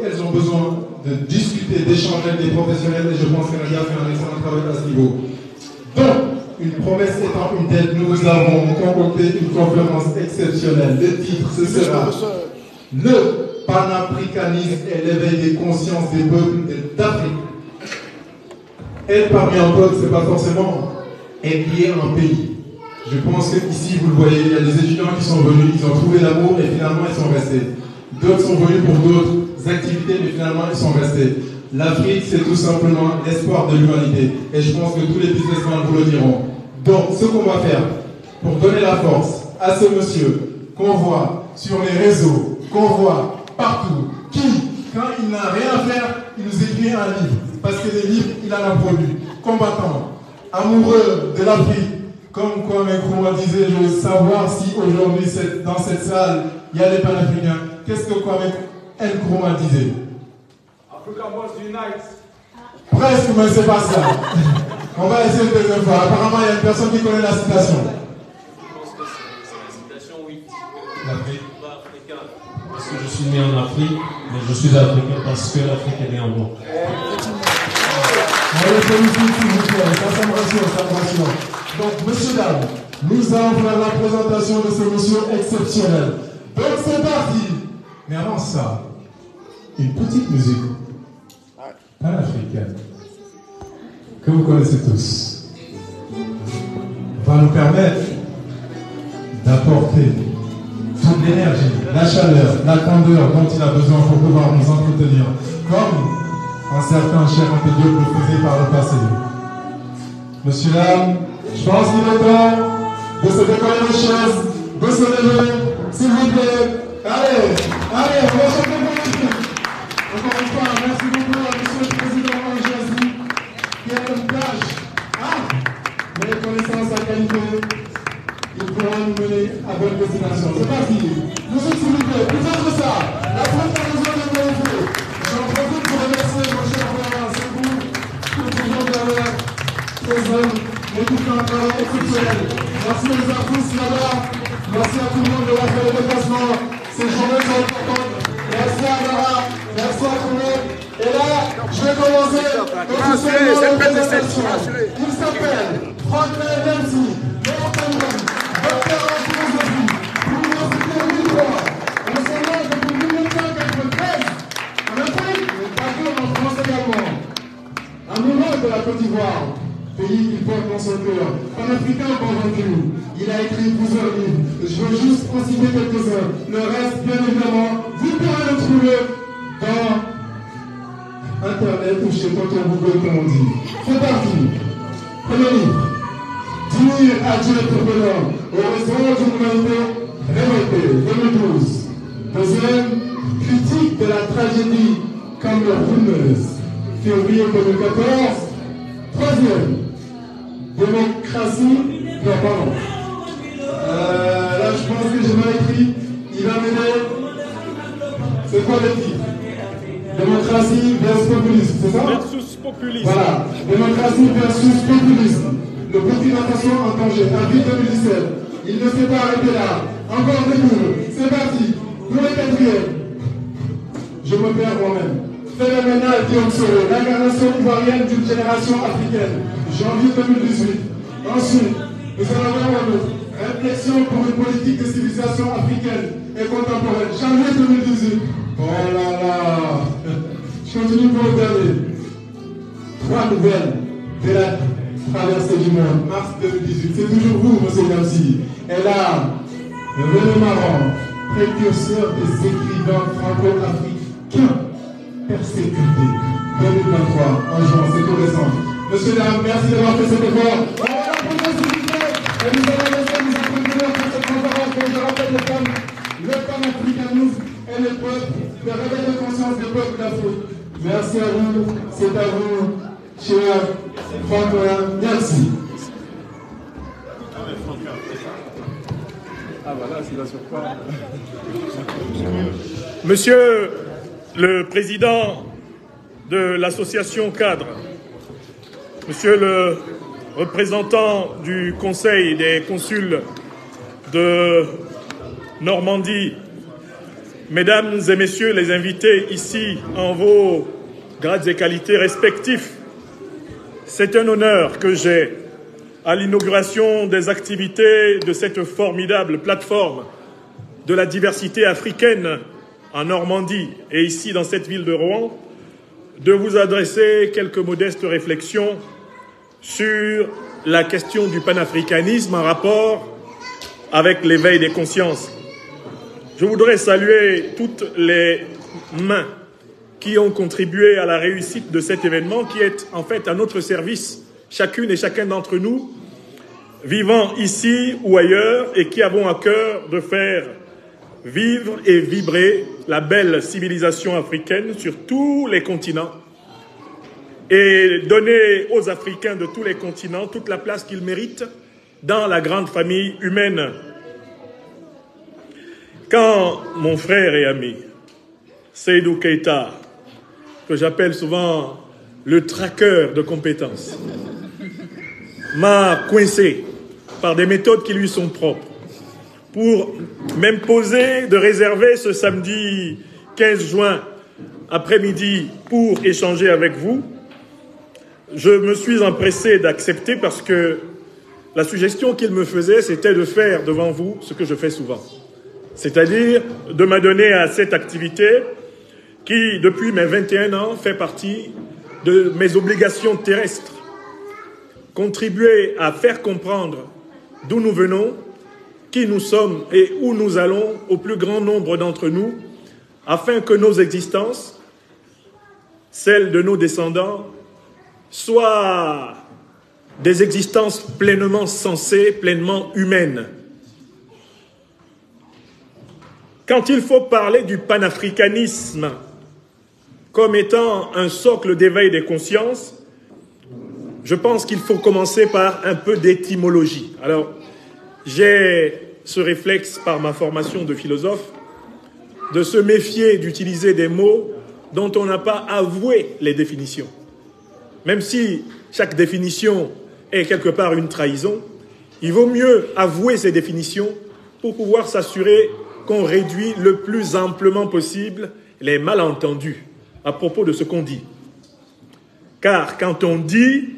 elles ont besoin de discuter, d'échanger avec des professionnels et je pense que Nadia fait un excellent travail à ce niveau. Donc, une promesse étant une telle, nous avons concocté une conférence exceptionnelle. Le titre, ce sera Le panafricanisme et l'éveil des consciences des peuples d'Afrique. Être parmi un peuple, ce n'est pas forcément être lié à un pays. Je pense qu'ici, vous le voyez, il y a des étudiants qui sont venus, ils ont trouvé l'amour et finalement ils sont restés. D'autres sont venus pour d'autres activités, mais finalement ils sont restés. L'Afrique, c'est tout simplement l'espoir de l'humanité. Et je pense que tous les businessmen vous le diront. Donc, ce qu'on va faire, pour donner la force à ce monsieur qu'on voit sur les réseaux, qu'on voit partout, qui, quand il n'a rien à faire, il nous écrit un livre. Parce que les livres, il en a produit. Combattant, amoureux de l'Afrique, comme Kwame Nkrumah disait, je veux savoir si aujourd'hui, dans cette salle, il y a des panafricains. Qu'est-ce que Kwame Nkrumah disait? Africa must unite. Presque, mais c'est pas ça. On va essayer une deuxième fois. Apparemment, il y a une personne qui connaît la citation. Je pense que c'est la citation, oui. L'Afrique. Parce que je suis né en Afrique, mais je suis africain parce que l'Afrique est née en moi. On les félicite, s'il vous plaît. Ça me rassure, ça me rassure. Donc, messieurs, dames, nous allons faire la présentation de ce monsieur exceptionnel. Donc, c'est parti. Mais avant ça, une petite musique panafricaine que vous connaissez tous va nous permettre d'apporter toute l'énergie, la chaleur, la candeur dont il a besoin pour pouvoir nous entretenir, comme un certain cher Dieu le faisait par le passé. Monsieur, dame, je pense qu'il est temps de se décoller les chaises, de se lever, s'il vous plaît. Allez, allez, on va chanter pour l'équipe. Encore une fois, merci beaucoup à monsieur le président Al-Jazi qui a une plage. Mais connaissance à qualité, il pourra nous mener à bonne destination. C'est parti. Musique, s'il vous plaît, plus faites ça. La France a besoin de vous. J'en profite pour remercier mon cher frère, c'est vous, tous les gens derrière, les hommes, l'équipe qui a un travail exceptionnel. Merci aux artistes là-bas. Merci à tout le monde de la fait le déplacement. Ces journées sont importantes. Merci à Lara. Merci à tout le monde. Et là, je vais commencer officiellement la présentation. Il s'appelle Franklin Dempsey, Léon Cameron, docteur en philosophie, l'université de Lille. On s'engage depuis 1993 en Afrique, mais pas que en France également. Amoureux de la Côte d'Ivoire, pays qu'il porte dans son cœur, panafricain convaincu. Il a écrit plusieurs livres. Je veux juste en citer quelques-uns. Le reste, bien évidemment, vous pourrez le trouver dans Internet ou chez Tonton Google, comme on dit. C'est parti. Premier livre. Dire adieu pour demain. Horizon d'une humanité révoltée. 2012. Deuxième. Critique de la tragédie comme la rumeuse. Février 2014. Troisième. Démocratie. Non, pardon. Là, je pense que j'ai mal écrit. Il va m'aider. C'est quoi le titre? Démocratie versus populisme, c'est ça? Versus populisme. Voilà. Démocratie versus populisme. Le Burkina Faso en danger. Avril 2017. Il ne s'est pas arrêté là. Encore des cours. C'est parti. Pour le quatrième. Je me perds moi-même. Phénoménal Guillaume Soro. L'incarnation ivoirienne d'une génération africaine. Janvier 2018. Ensuite, nous allons avoir un autre. Réflexion pour une politique de civilisation africaine et contemporaine. Janvier 2018. Oh là là. Je continue pour le dernier. 3 nouvelles de la traversée du monde. Mars 2018. C'est toujours vous, monsieur Dempsey. Et là, René Maran, précurseur des écrivains franco-africains persécutés. 2023, en juin, c'est tout récent. Monsieur, dames, merci d'avoir fait cet effort. On va l'applaudir, s'il vous plaît. Et nous allons laisser nous applaudir pour cette conférence que je rappelle les femmes, le panafricanisme et les peuples, le réveil de conscience des peuples d'Afrique. Merci à vous, c'est à vous, cher Franklin. Merci. Monsieur le Président de l'association cadre, Monsieur le représentant du Conseil des consuls de Normandie, Mesdames et Messieurs les invités ici en vos grades et qualités respectifs, c'est un honneur que j'ai à l'inauguration des activités de cette formidable plateforme de la diversité africaine en Normandie et ici dans cette ville de Rouen, de vous adresser quelques modestes réflexions sur la question du panafricanisme en rapport avec l'éveil des consciences. Je voudrais saluer toutes les mains qui ont contribué à la réussite de cet événement qui est en fait à notre service, chacune et chacun d'entre nous, vivant ici ou ailleurs et qui avons à cœur de faire vivre et vibrer la belle civilisation africaine sur tous les continents et donner aux Africains de tous les continents toute la place qu'ils méritent dans la grande famille humaine. Quand mon frère et ami, Seydou Keïta, que j'appelle souvent le traqueur de compétences, m'a coincé par des méthodes qui lui sont propres pour m'imposer de réserver ce samedi 15 juin après-midi pour échanger avec vous, je me suis empressé d'accepter parce que la suggestion qu'il me faisait, c'était de faire devant vous ce que je fais souvent. C'est-à-dire de m'adonner à cette activité qui, depuis mes 21 ans, fait partie de mes obligations terrestres. Contribuer à faire comprendre d'où nous venons, qui nous sommes et où nous allons au plus grand nombre d'entre nous, afin que nos existences, celles de nos descendants, soient des existences pleinement sensées, pleinement humaines. Quand il faut parler du panafricanisme comme étant un socle d'éveil des consciences, je pense qu'il faut commencer par un peu d'étymologie. Alors, j'ai ce réflexe par ma formation de philosophe de se méfier d'utiliser des mots dont on n'a pas avoué les définitions. Même si chaque définition est quelque part une trahison, il vaut mieux avouer ces définitions pour pouvoir s'assurer qu'on réduit le plus amplement possible les malentendus à propos de ce qu'on dit. Car quand on dit,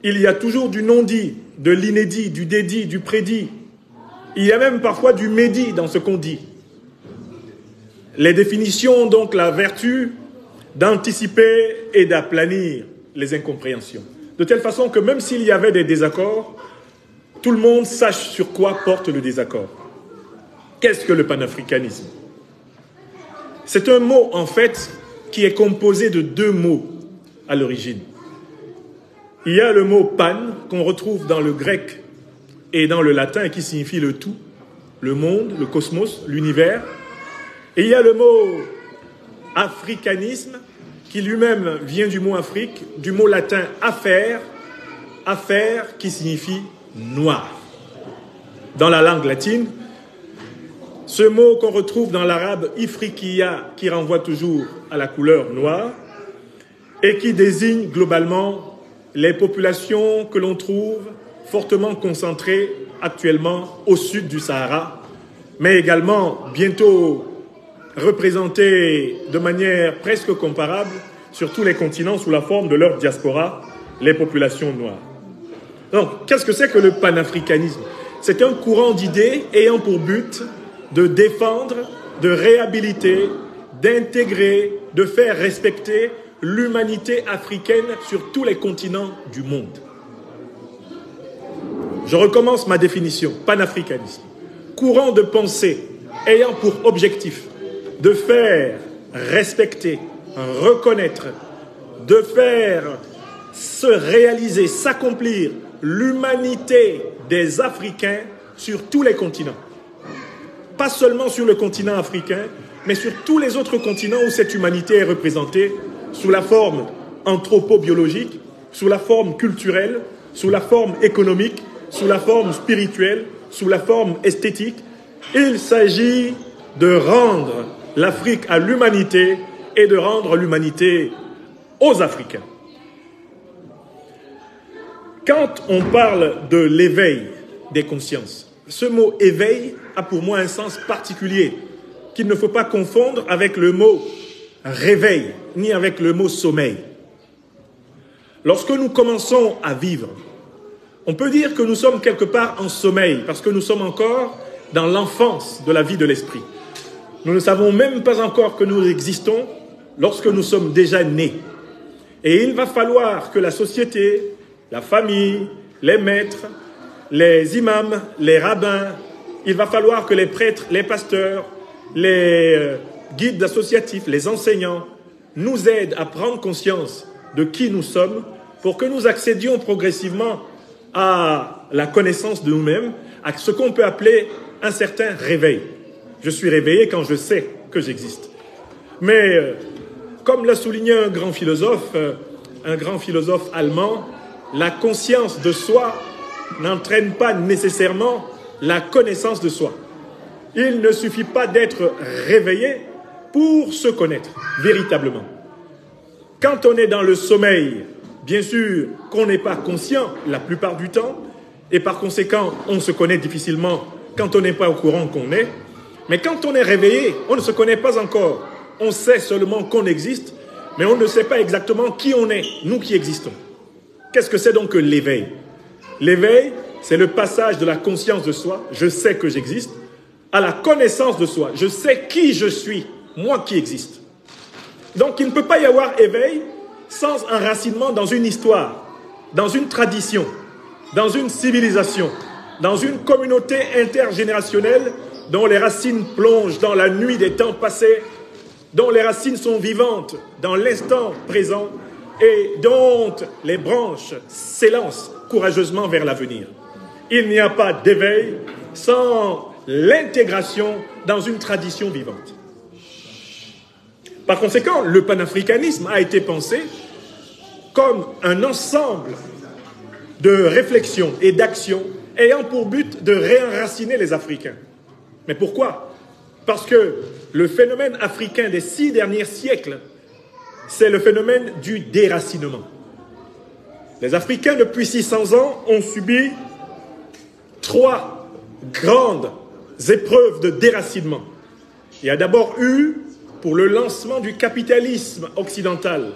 il y a toujours du non-dit, de l'inédit, du dédit, du prédit. Il y a même parfois du médit dans ce qu'on dit. Les définitions ont donc la vertu d'anticiper et d'aplanir les incompréhensions. De telle façon que même s'il y avait des désaccords, tout le monde sache sur quoi porte le désaccord. Qu'est-ce que le panafricanisme? C'est un mot, en fait, qui est composé de deux mots à l'origine. Il y a le mot pan, qu'on retrouve dans le grec et dans le latin, et qui signifie le tout, le monde, le cosmos, l'univers. Et il y a le mot africanisme, qui lui-même vient du mot Afrique, du mot latin affaire, affaire qui signifie noir. Dans la langue latine, ce mot qu'on retrouve dans l'arabe ifriqiya, qui renvoie toujours à la couleur noire, et qui désigne globalement les populations que l'on trouve fortement concentrées actuellement au sud du Sahara, mais également bientôt représentées de manière presque comparable sur tous les continents sous la forme de leur diaspora, les populations noires. Donc, qu'est-ce que c'est que le panafricanisme? C'est un courant d'idées ayant pour but de défendre, de réhabiliter, d'intégrer, de faire respecter l'humanité africaine sur tous les continents du monde. Je recommence ma définition. Panafricanisme. Courant de pensée ayant pour objectif de faire respecter, reconnaître, de faire se réaliser, s'accomplir l'humanité des Africains sur tous les continents. Pas seulement sur le continent africain, mais sur tous les autres continents où cette humanité est représentée sous la forme anthropobiologique, sous la forme culturelle, sous la forme économique, sous la forme spirituelle, sous la forme esthétique. Il s'agit de rendre l'Afrique à l'humanité et de rendre l'humanité aux Africains. Quand on parle de l'éveil des consciences, ce mot « éveil » a pour moi un sens particulier qu'il ne faut pas confondre avec le mot « réveil » ni avec le mot « sommeil ». Lorsque nous commençons à vivre, on peut dire que nous sommes quelque part en sommeil parce que nous sommes encore dans l'enfance de la vie de l'esprit. Nous ne savons même pas encore que nous existons lorsque nous sommes déjà nés. Et il va falloir que la société, la famille, les maîtres, les imams, les rabbins, il va falloir que les prêtres, les pasteurs, les guides associatifs, les enseignants nous aident à prendre conscience de qui nous sommes pour que nous accédions progressivement à la connaissance de nous-mêmes, à ce qu'on peut appeler un certain réveil. Je suis réveillé quand je sais que j'existe. Mais comme l'a souligné un grand philosophe allemand, la conscience de soi n'entraîne pas nécessairement la connaissance de soi. Il ne suffit pas d'être réveillé pour se connaître véritablement. Quand on est dans le sommeil bien sûr qu'on n'est pas conscient la plupart du temps, et par conséquent, on se connaît difficilement quand on n'est pas au courant qu'on est. Mais quand on est réveillé, on ne se connaît pas encore. On sait seulement qu'on existe, mais on ne sait pas exactement qui on est, nous qui existons. Qu'est-ce que c'est donc que l'éveil? L'éveil, c'est le passage de la conscience de soi, je sais que j'existe, à la connaissance de soi, je sais qui je suis, moi qui existe. Donc il ne peut pas y avoir éveil sans enracinement dans une histoire, dans une tradition, dans une civilisation, dans une communauté intergénérationnelle dont les racines plongent dans la nuit des temps passés, dont les racines sont vivantes dans l'instant présent et dont les branches s'élancent courageusement vers l'avenir. Il n'y a pas d'éveil sans l'intégration dans une tradition vivante. Par conséquent, le panafricanisme a été pensé comme un ensemble de réflexions et d'actions ayant pour but de réenraciner les Africains. Mais pourquoi? Parce que le phénomène africain des 6 derniers siècles, c'est le phénomène du déracinement. Les Africains, depuis 600 ans, ont subi 3 grandes épreuves de déracinement. Il y a d'abord eu, pour le lancement du capitalisme occidental,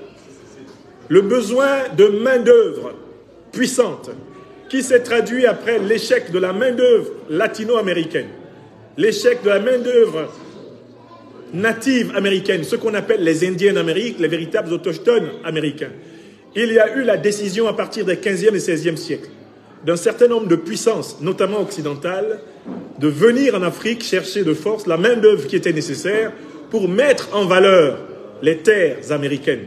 le besoin de main-d'œuvre puissante qui s'est traduit après l'échec de la main-d'œuvre latino-américaine, l'échec de la main-d'œuvre native américaine, ce qu'on appelle les Indiens d'Amérique, les véritables autochtones américains. Il y a eu la décision à partir des 15e et 16e siècles d'un certain nombre de puissances, notamment occidentales, de venir en Afrique chercher de force la main-d'œuvre qui était nécessaire pour mettre en valeur les terres américaines.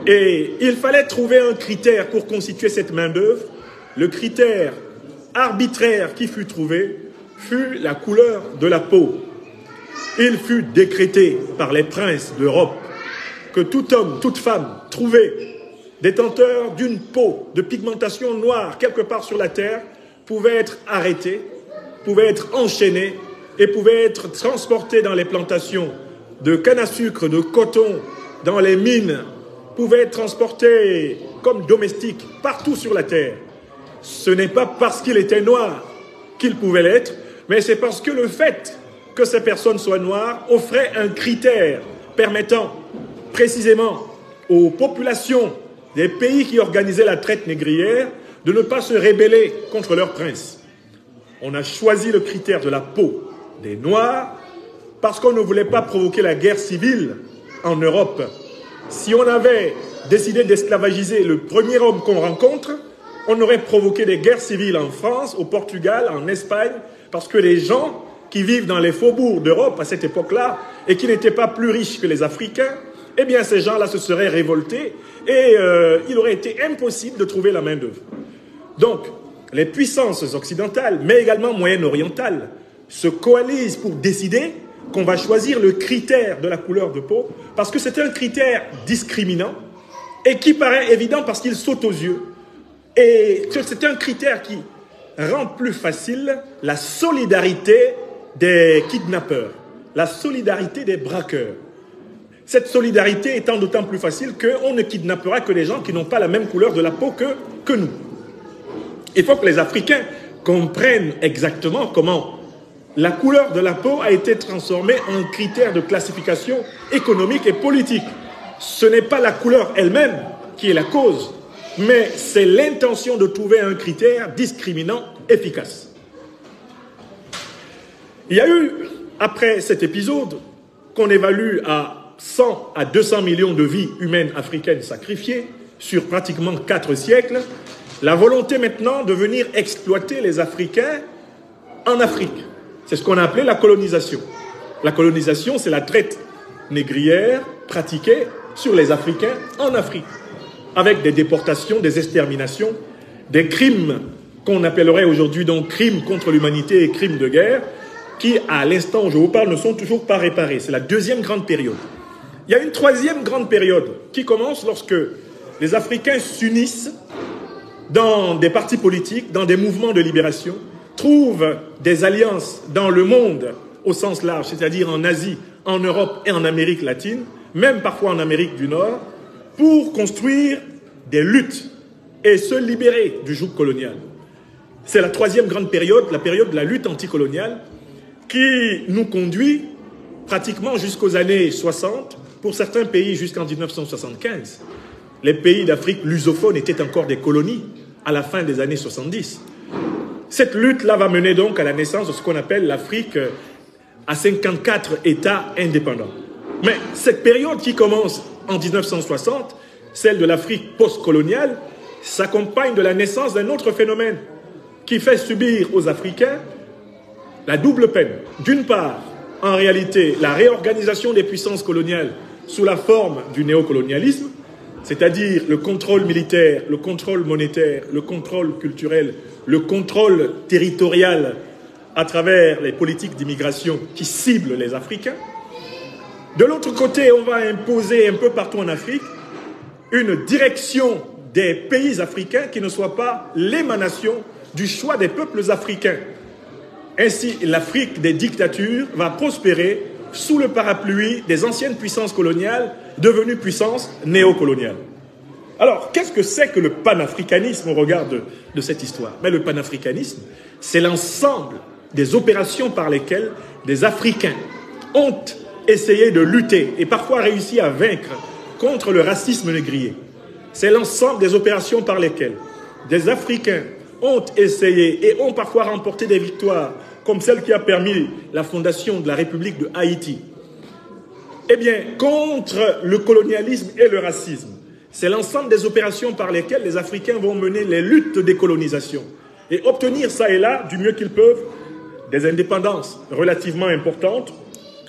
Et il fallait trouver un critère pour constituer cette main-d'œuvre. Le critère arbitraire qui fut trouvé fut la couleur de la peau. Il fut décrété par les princes d'Europe que tout homme, toute femme trouvé détenteur d'une peau de pigmentation noire quelque part sur la terre pouvait être arrêté, pouvait être enchaîné et pouvait être transporté dans les plantations de canne à sucre, de coton, dans les mines, pouvait être transporté comme domestique partout sur la terre. Ce n'est pas parce qu'il était noir qu'il pouvait l'être, mais c'est parce que le fait que ces personnes soient noires offrait un critère permettant précisément aux populations des pays qui organisaient la traite négrière de ne pas se rebeller contre leurs princes. On a choisi le critère de la peau des Noirs parce qu'on ne voulait pas provoquer la guerre civile en Europe. Si on avait décidé d'esclavagiser le premier homme qu'on rencontre, on aurait provoqué des guerres civiles en France, au Portugal, en Espagne, parce que les gens qui vivent dans les faubourgs d'Europe à cette époque-là et qui n'étaient pas plus riches que les Africains, eh bien ces gens-là se seraient révoltés et il aurait été impossible de trouver la main-d'œuvre. Donc, les puissances occidentales, mais également moyen-orientales, se coalisent pour décider qu'on va choisir le critère de la couleur de peau parce que c'est un critère discriminant et qui paraît évident parce qu'il saute aux yeux. Et c'est un critère qui rend plus facile la solidarité des kidnappeurs, la solidarité des braqueurs. Cette solidarité étant d'autant plus facile qu'on ne kidnappera que les gens qui n'ont pas la même couleur de la peau que nous. Il faut que les Africains comprennent exactement comment la couleur de la peau a été transformée en critère de classification économique et politique. Ce n'est pas la couleur elle-même qui est la cause, mais c'est l'intention de trouver un critère discriminant efficace. Il y a eu, après cet épisode, qu'on évalue à 100 à 200 millions de vies humaines africaines sacrifiées sur pratiquement 4 siècles, la volonté maintenant de venir exploiter les Africains en Afrique. C'est ce qu'on a appelé la colonisation. La colonisation, c'est la traite négrière pratiquée sur les Africains en Afrique, avec des déportations, des exterminations, des crimes qu'on appellerait aujourd'hui donc crimes contre l'humanité et crimes de guerre, qui, à l'instant où je vous parle, ne sont toujours pas réparés. C'est la deuxième grande période. Il y a une troisième grande période qui commence lorsque les Africains s'unissent dans des partis politiques, dans des mouvements de libération, trouvent des alliances dans le monde au sens large, c'est-à-dire en Asie, en Europe et en Amérique latine, même parfois en Amérique du Nord, pour construire des luttes et se libérer du joug colonial. C'est la troisième grande période, la période de la lutte anticoloniale, qui nous conduit pratiquement jusqu'aux années 60, pour certains pays jusqu'en 1975. Les pays d'Afrique lusophone étaient encore des colonies à la fin des années 70. Cette lutte-là va mener donc à la naissance de ce qu'on appelle l'Afrique à 54 États indépendants. Mais cette période qui commence en 1960, celle de l'Afrique post-coloniale, s'accompagne de la naissance d'un autre phénomène qui fait subir aux Africains la double peine. D'une part, en réalité, la réorganisation des puissances coloniales sous la forme du néocolonialisme, c'est-à-dire le contrôle militaire, le contrôle monétaire, le contrôle culturel, le contrôle territorial à travers les politiques d'immigration qui ciblent les Africains. De l'autre côté, on va imposer un peu partout en Afrique une direction des pays africains qui ne soit pas l'émanation du choix des peuples africains. Ainsi, l'Afrique des dictatures va prospérer sous le parapluie des anciennes puissances coloniales devenues puissances néocoloniales. Alors, qu'est-ce que c'est que le panafricanisme au regard de cette histoire? Mais le panafricanisme, c'est l'ensemble des opérations par lesquelles des Africains ont essayé de lutter et parfois réussi à vaincre contre le racisme négrier. C'est l'ensemble des opérations par lesquelles des Africains ont essayé et ont parfois remporté des victoires, comme celle qui a permis la fondation de la République de Haïti. Eh bien, contre le colonialisme et le racisme, c'est l'ensemble des opérations par lesquelles les Africains vont mener les luttes de décolonisation et obtenir ça et là, du mieux qu'ils peuvent, des indépendances relativement importantes,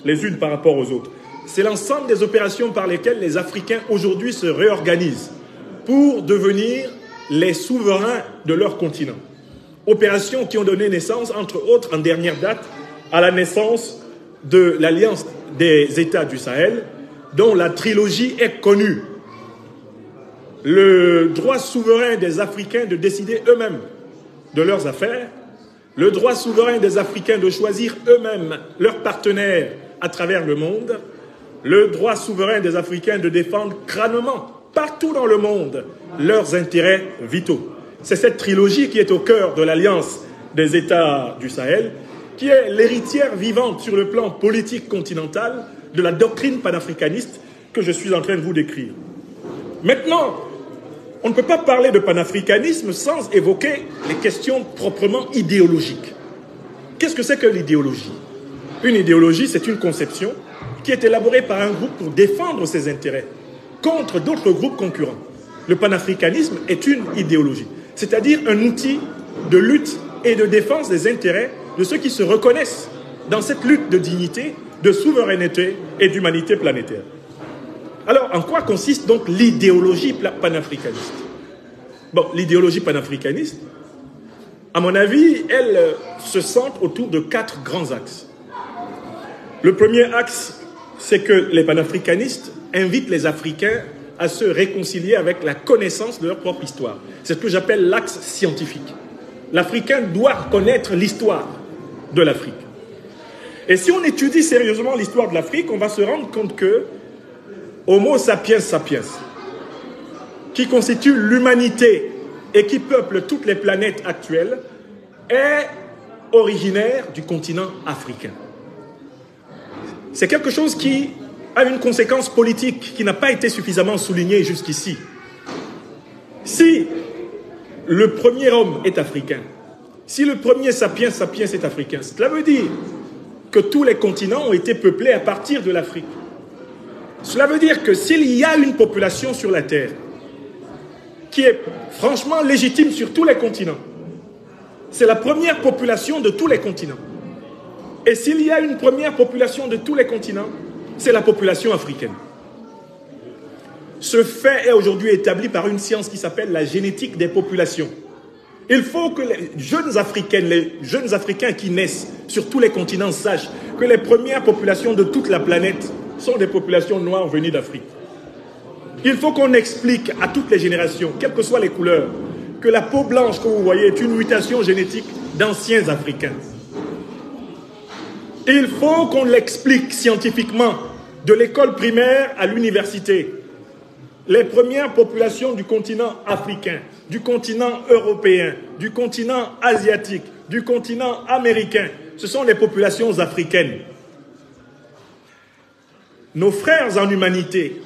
les unes par rapport aux autres. C'est l'ensemble des opérations par lesquelles les Africains aujourd'hui se réorganisent pour devenir les souverains de leur continent. Opérations qui ont donné naissance, entre autres, en dernière date, à la naissance de l'Alliance des États du Sahel, dont la trilogie est connue. Le droit souverain des Africains de décider eux-mêmes de leurs affaires, le droit souverain des Africains de choisir eux-mêmes leurs partenaires à travers le monde, le droit souverain des Africains de défendre crânement, partout dans le monde, leurs intérêts vitaux. C'est cette trilogie qui est au cœur de l'Alliance des États du Sahel, qui est l'héritière vivante sur le plan politique continental de la doctrine panafricaniste que je suis en train de vous décrire. Maintenant, on ne peut pas parler de panafricanisme sans évoquer les questions proprement idéologiques. Qu'est-ce que c'est que l'idéologie? Une idéologie, c'est une conception qui est élaborée par un groupe pour défendre ses intérêts contre d'autres groupes concurrents. Le panafricanisme est une idéologie, c'est-à-dire un outil de lutte et de défense des intérêts de ceux qui se reconnaissent dans cette lutte de dignité, de souveraineté et d'humanité planétaire. Alors, en quoi consiste donc l'idéologie panafricaniste? Bon, l'idéologie panafricaniste, à mon avis, elle se centre autour de 4 grands axes. Le premier axe, c'est que les panafricanistes invitent les Africains à se réconcilier avec la connaissance de leur propre histoire. C'est ce que j'appelle l'axe scientifique. L'Africain doit connaître l'histoire de l'Afrique. Et si on étudie sérieusement l'histoire de l'Afrique, on va se rendre compte que Homo sapiens sapiens, qui constitue l'humanité et qui peuple toutes les planètes actuelles, est originaire du continent africain. C'est quelque chose qui a une conséquence politique qui n'a pas été suffisamment soulignée jusqu'ici. Si le premier homme est africain, si le premier sapiens sapiens est africain, cela veut dire que tous les continents ont été peuplés à partir de l'Afrique. Cela veut dire que s'il y a une population sur la Terre qui est franchement légitime sur tous les continents, c'est la première population de tous les continents. Et s'il y a une première population de tous les continents, c'est la population africaine. Ce fait est aujourd'hui établi par une science qui s'appelle la génétique des populations. Il faut que les jeunes Africains qui naissent sur tous les continents sachent que les premières populations de toute la planète sont des populations noires venues d'Afrique. Il faut qu'on explique à toutes les générations, quelles que soient les couleurs, que la peau blanche que vous voyez est une mutation génétique d'anciens Africains. Il faut qu'on l'explique scientifiquement, de l'école primaire à l'université. les premières populations du continent africain, du continent européen, du continent asiatique, du continent américain, ce sont les populations africaines. Nos frères en humanité,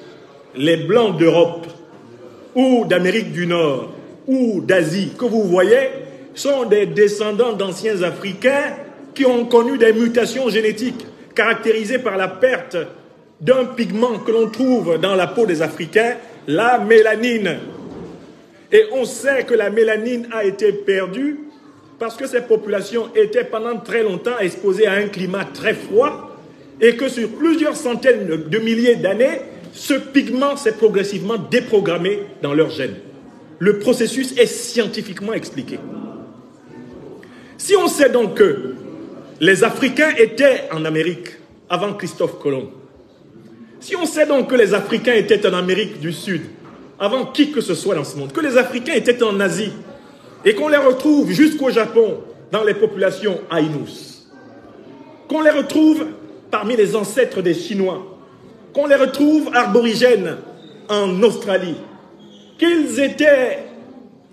les Blancs d'Europe ou d'Amérique du Nord ou d'Asie, que vous voyez, sont des descendants d'anciens Africains qui ont connu des mutations génétiques caractérisées par la perte d'un pigment que l'on trouve dans la peau des Africains, la mélanine. Et on sait que la mélanine a été perdue parce que ces populations étaient pendant très longtemps exposées à un climat très froid et que sur plusieurs centaines de milliers d'années, ce pigment s'est progressivement déprogrammé dans leurs gènes. Le processus est scientifiquement expliqué. Si on sait donc que les Africains étaient en Amérique avant Christophe Colomb, si on sait donc que les Africains étaient en Amérique du Sud avant qui que ce soit dans ce monde, que les Africains étaient en Asie et qu'on les retrouve jusqu'au Japon dans les populations Ainus, qu'on les retrouve parmi les ancêtres des Chinois, qu'on les retrouve aborigènes en Australie, qu'ils étaient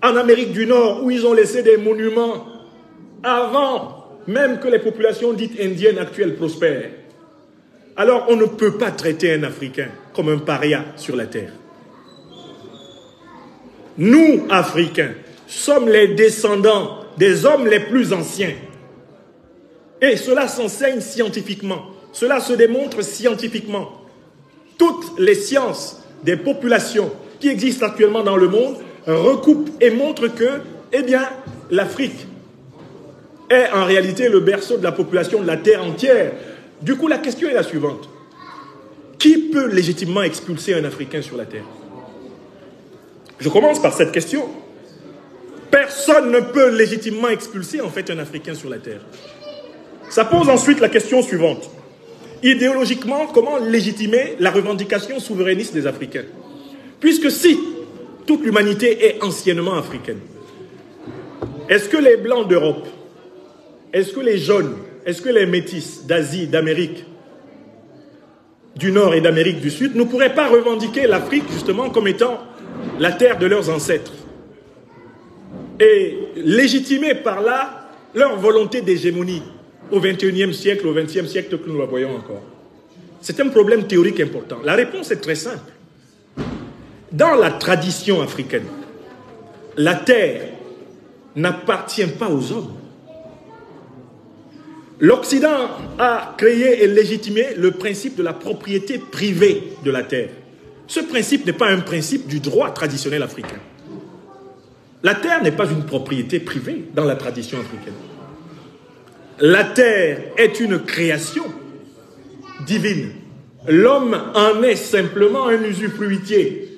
en Amérique du Nord où ils ont laissé des monuments avant même que les populations dites indiennes actuelles prospèrent. Alors on ne peut pas traiter un Africain comme un paria sur la terre. Nous, Africains, sommes les descendants des hommes les plus anciens. Et cela s'enseigne scientifiquement. Cela se démontre scientifiquement. Toutes les sciences des populations qui existent actuellement dans le monde recoupent et montrent que, eh bien, l'Afrique est en réalité le berceau de la population de la terre entière. Du coup, la question est la suivante. Qui peut légitimement expulser un Africain sur la terre? Je commence par cette question. Personne ne peut légitimement expulser en fait un Africain sur la terre. Ça pose ensuite la question suivante. Idéologiquement, comment légitimer la revendication souverainiste des Africains? Puisque si toute l'humanité est anciennement africaine, est-ce que les Blancs d'Europe, est-ce que les jaunes, est-ce que les métis d'Asie, d'Amérique du Nord et d'Amérique du Sud ne pourraient pas revendiquer l'Afrique justement comme étant la terre de leurs ancêtres et légitimer par là leur volonté d'hégémonie au XXIe siècle, au XXe siècle que nous la voyons encore? C'est un problème théorique important. La réponse est très simple. Dans la tradition africaine, la terre n'appartient pas aux hommes. L'Occident a créé et légitimé le principe de la propriété privée de la terre. Ce principe n'est pas un principe du droit traditionnel africain. La terre n'est pas une propriété privée dans la tradition africaine. La terre est une création divine. L'homme en est simplement un usufruitier.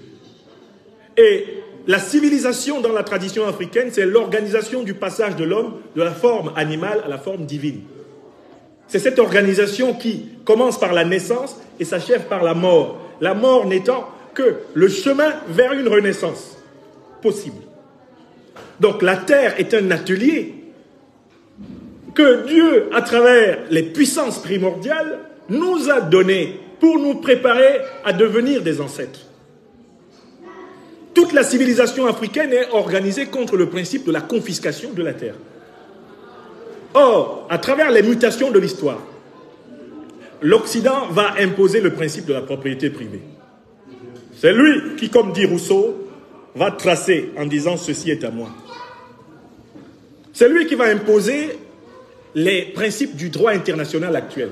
Et la civilisation dans la tradition africaine, c'est l'organisation du passage de l'homme de la forme animale à la forme divine. C'est cette organisation qui commence par la naissance et s'achève par la mort. La mort n'étant que le chemin vers une renaissance possible. Donc la terre est un atelier que Dieu, à travers les puissances primordiales, nous a donné pour nous préparer à devenir des ancêtres. Toute la civilisation africaine est organisée contre le principe de la confiscation de la terre. Or, à travers les mutations de l'histoire, l'Occident va imposer le principe de la propriété privée. C'est lui qui, comme dit Rousseau, va tracer en disant « ceci est à moi ». C'est lui qui va imposer les principes du droit international actuel.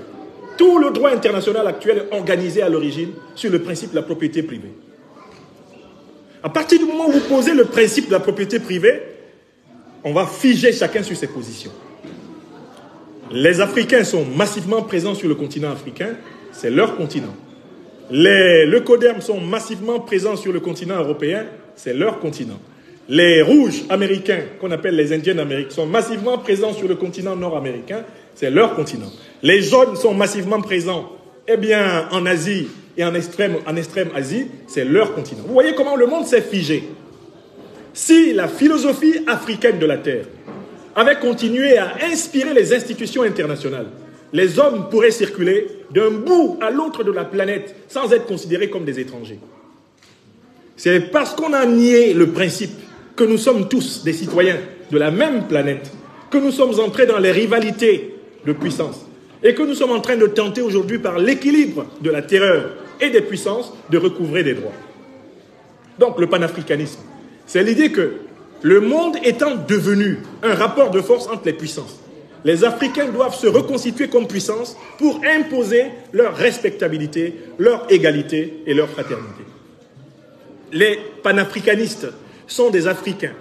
Tout le droit international actuel est organisé à l'origine sur le principe de la propriété privée. À partir du moment où vous posez le principe de la propriété privée, on va figer chacun sur ses positions. Les Africains sont massivement présents sur le continent africain, c'est leur continent. Les leucodermes sont massivement présents sur le continent européen, c'est leur continent. Les rouges américains, qu'on appelle les Indiens d'Amérique, sont massivement présents sur le continent nord-américain, c'est leur continent. Les jaunes sont massivement présents, eh bien, en Asie et en extrême Asie, c'est leur continent. Vous voyez comment le monde s'est figé. Si la philosophie africaine de la Terre avait continué à inspirer les institutions internationales, les hommes pourraient circuler d'un bout à l'autre de la planète sans être considérés comme des étrangers. C'est parce qu'on a nié le principe que nous sommes tous des citoyens de la même planète, que nous sommes entrés dans les rivalités de puissance et que nous sommes en train de tenter aujourd'hui par l'équilibre de la terreur et des puissances de recouvrer des droits. Donc le panafricanisme, c'est l'idée que le monde étant devenu un rapport de force entre les puissances, les Africains doivent se reconstituer comme puissance pour imposer leur respectabilité, leur égalité et leur fraternité. Les panafricanistes sont des Africains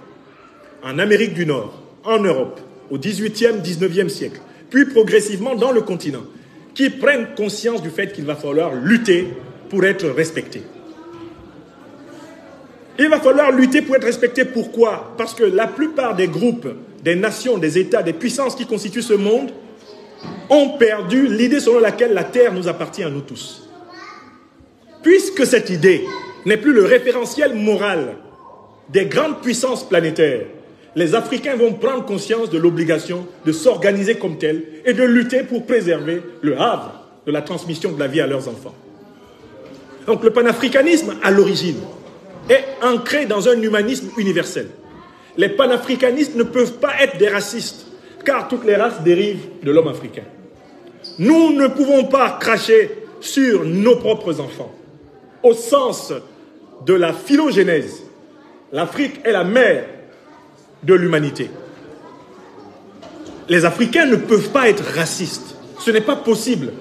en Amérique du Nord, en Europe, au XVIIIe, XIXe siècle, puis progressivement dans le continent, qui prennent conscience du fait qu'il va falloir lutter pour être respectés. Il va falloir lutter pour être respectés. Pourquoi? Parce que la plupart des groupes, des nations, des États, des puissances qui constituent ce monde ont perdu l'idée selon laquelle la Terre nous appartient à nous tous. Puisque cette idée n'est plus le référentiel moral des grandes puissances planétaires, les Africains vont prendre conscience de l'obligation de s'organiser comme tels et de lutter pour préserver le havre de la transmission de la vie à leurs enfants. Donc le panafricanisme, à l'origine, est ancré dans un humanisme universel. Les panafricanistes ne peuvent pas être des racistes, car toutes les races dérivent de l'homme africain. Nous ne pouvons pas cracher sur nos propres enfants. Au sens de la phylogénèse, l'Afrique est la mère de l'humanité. Les Africains ne peuvent pas être racistes. Ce n'est pas possible,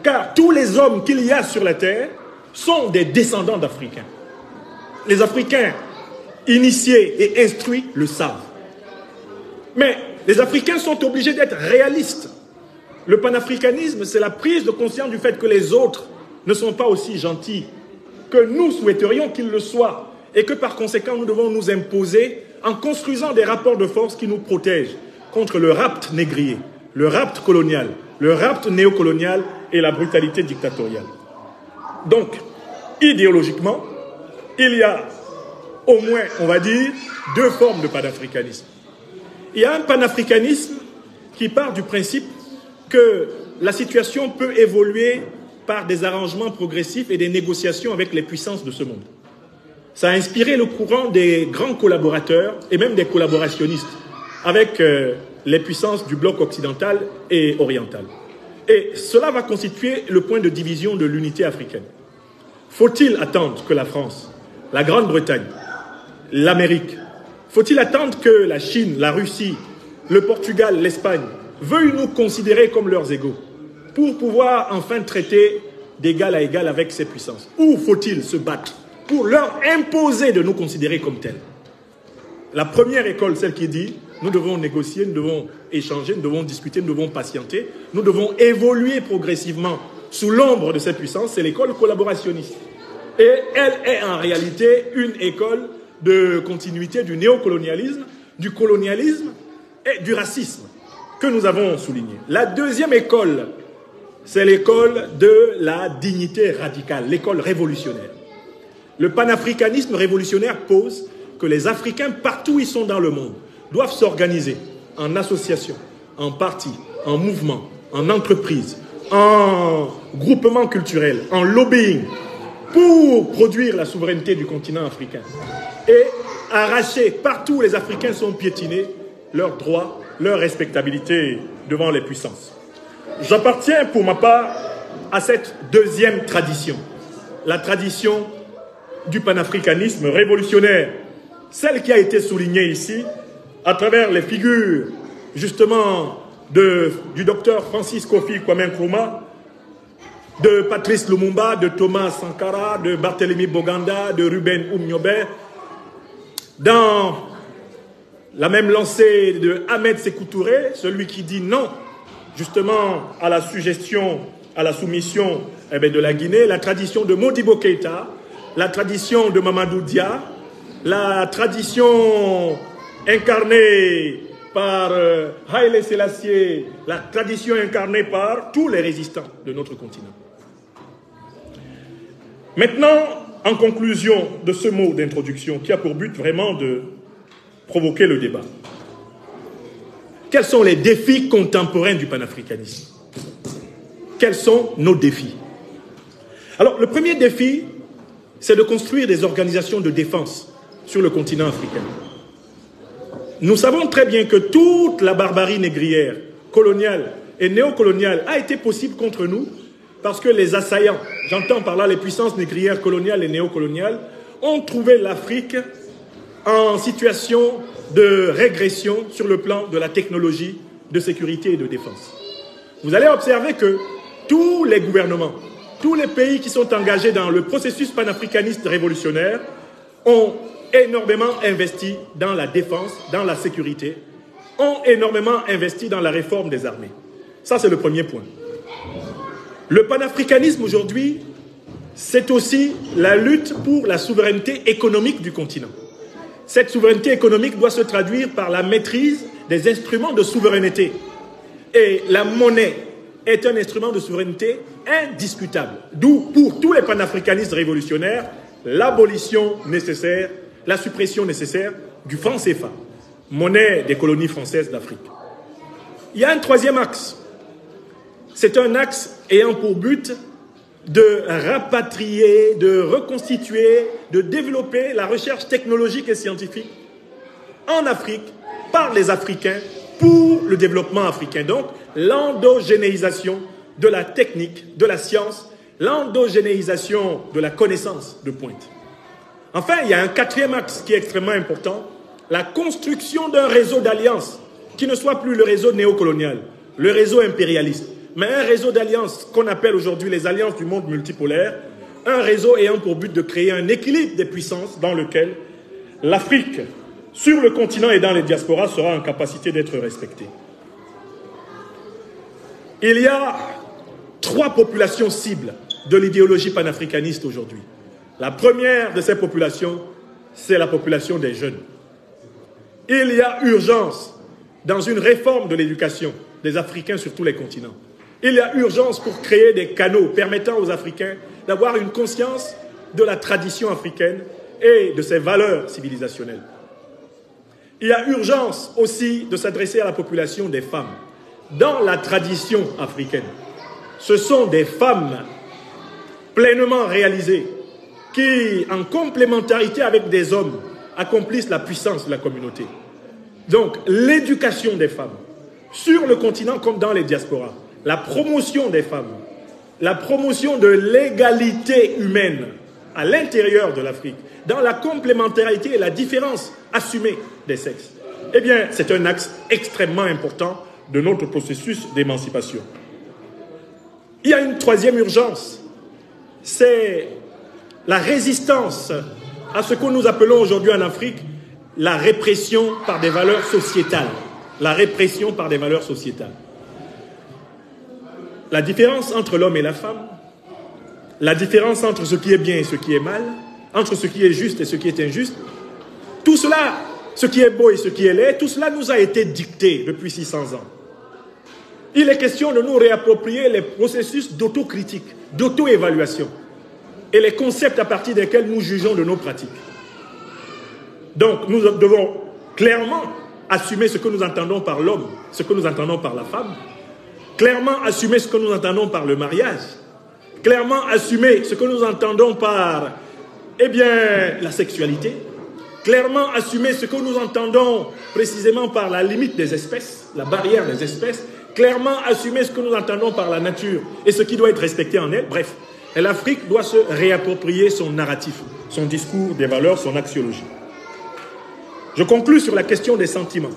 car tous les hommes qu'il y a sur la terre sont des descendants d'Africains. Les Africains initiés et instruits le savent. Mais les Africains sont obligés d'être réalistes. Le panafricanisme, c'est la prise de conscience du fait que les autres ne sont pas aussi gentils que nous souhaiterions qu'ils le soient et que par conséquent nous devons nous imposer en construisant des rapports de force qui nous protègent contre le rapt négrier, le rapt colonial, le rapt néocolonial et la brutalité dictatoriale. Donc, idéologiquement, il y a au moins, on va dire, deux formes de panafricanisme. Il y a un panafricanisme qui part du principe que la situation peut évoluer par des arrangements progressifs et des négociations avec les puissances de ce monde. Ça a inspiré le courant des grands collaborateurs et même des collaborationnistes avec les puissances du bloc occidental et oriental. Et cela va constituer le point de division de l'unité africaine. Faut-il attendre que la France, la Grande-Bretagne, l'Amérique, faut-il attendre que la Chine, la Russie, le Portugal, l'Espagne veuillent nous considérer comme leurs égaux pour pouvoir enfin traiter d'égal à égal avec ces puissances? Ou faut-il se battre pour leur imposer de nous considérer comme tels? La première école, celle qui dit nous devons négocier, nous devons échanger, nous devons discuter, nous devons patienter, nous devons évoluer progressivement sous l'ombre de ces puissances, c'est l'école collaborationniste. Et elle est en réalité une école de continuité du néocolonialisme, du colonialisme et du racisme que nous avons souligné. La deuxième école, c'est l'école de la dignité radicale, l'école révolutionnaire. Le panafricanisme révolutionnaire pose que les Africains, partout où ils sont dans le monde, doivent s'organiser en association, en parti, en mouvement, en entreprise, en groupement culturel, en lobbying, pour produire la souveraineté du continent africain et arracher partout où les Africains sont piétinés leurs droits, leur respectabilité devant les puissances. J'appartiens pour ma part à cette deuxième tradition, la tradition du panafricanisme révolutionnaire, celle qui a été soulignée ici à travers les figures justement du docteur Francis Kofi Kwame Nkrumah, de Patrice Lumumba, de Thomas Sankara, de Barthélemy Boganda, de Ruben Oumniobé, dans la même lancée de Ahmed Sékou Touré, celui qui dit non justement à la suggestion, à la soumission de la Guinée, la tradition de Modibo Keïta, la tradition de Mamadou Dia, la tradition incarnée par Haïlé Sélassié, la tradition incarnée par tous les résistants de notre continent. Maintenant, en conclusion de ce mot d'introduction qui a pour but vraiment de provoquer le débat, quels sont les défis contemporains du panafricanisme? Quels sont nos défis? Alors, le premier défi, c'est de construire des organisations de défense sur le continent africain. Nous savons très bien que toute la barbarie négrière, coloniale et néocoloniale a été possible contre nous parce que les assaillants, j'entends par là les puissances négrières coloniales et néocoloniales, ont trouvé l'Afrique en situation de régression sur le plan de la technologie de sécurité et de défense. Vous allez observer que tous les gouvernements, tous les pays qui sont engagés dans le processus panafricaniste révolutionnaire ont énormément investi dans la défense, dans la sécurité, ont énormément investi dans la réforme des armées. Ça, c'est le premier point. Le panafricanisme aujourd'hui, c'est aussi la lutte pour la souveraineté économique du continent. Cette souveraineté économique doit se traduire par la maîtrise des instruments de souveraineté. Et la monnaie est un instrument de souveraineté indiscutable. D'où, pour tous les panafricanistes révolutionnaires, l'abolition nécessaire, la suppression nécessaire du franc CFA, monnaie des colonies françaises d'Afrique. Il y a un troisième axe. C'est un axe ayant pour but de rapatrier, de reconstituer, de développer la recherche technologique et scientifique en Afrique, par les Africains, pour le développement africain. Donc, l'endogénéisation de la technique, de la science, l'endogénéisation de la connaissance de pointe. Enfin, il y a un quatrième axe qui est extrêmement important, la construction d'un réseau d'alliances qui ne soit plus le réseau néocolonial, le réseau impérialiste, mais un réseau d'alliances qu'on appelle aujourd'hui les alliances du monde multipolaire, un réseau ayant pour but de créer un équilibre des puissances dans lequel l'Afrique, sur le continent et dans les diasporas, sera en capacité d'être respectée. Il y a 3 populations cibles de l'idéologie panafricaniste aujourd'hui. La première de ces populations, c'est la population des jeunes. Il y a urgence dans une réforme de l'éducation des Africains sur tous les continents. Il y a urgence pour créer des canaux permettant aux Africains d'avoir une conscience de la tradition africaine et de ses valeurs civilisationnelles. Il y a urgence aussi de s'adresser à la population des femmes. Dans la tradition africaine, ce sont des femmes pleinement réalisées qui, en complémentarité avec des hommes, accomplissent la puissance de la communauté. Donc, l'éducation des femmes, sur le continent comme dans les diasporas, la promotion des femmes, la promotion de l'égalité humaine à l'intérieur de l'Afrique, dans la complémentarité et la différence assumée des sexes, eh bien, c'est un axe extrêmement important de notre processus d'émancipation. Il y a une troisième urgence, c'est la résistance à ce que nous appelons aujourd'hui en Afrique la répression par des valeurs sociétales. La répression par des valeurs sociétales. La différence entre l'homme et la femme, la différence entre ce qui est bien et ce qui est mal, entre ce qui est juste et ce qui est injuste, tout cela, ce qui est beau et ce qui est laid, tout cela nous a été dicté depuis 600 ans. Il est question de nous réapproprier les processus d'autocritique, d'auto-évaluation et les concepts à partir desquels nous jugeons de nos pratiques. Donc, nous devons clairement assumer ce que nous entendons par l'homme, ce que nous entendons par la femme, clairement assumer ce que nous entendons par le mariage, clairement assumer ce que nous entendons par, eh bien, la sexualité, clairement assumer ce que nous entendons précisément par la limite des espèces, la barrière des espèces, clairement assumer ce que nous entendons par la nature et ce qui doit être respecté en elle. Bref, l'Afrique doit se réapproprier son narratif, son discours des valeurs, son axiologie. Je conclus sur la question des sentiments.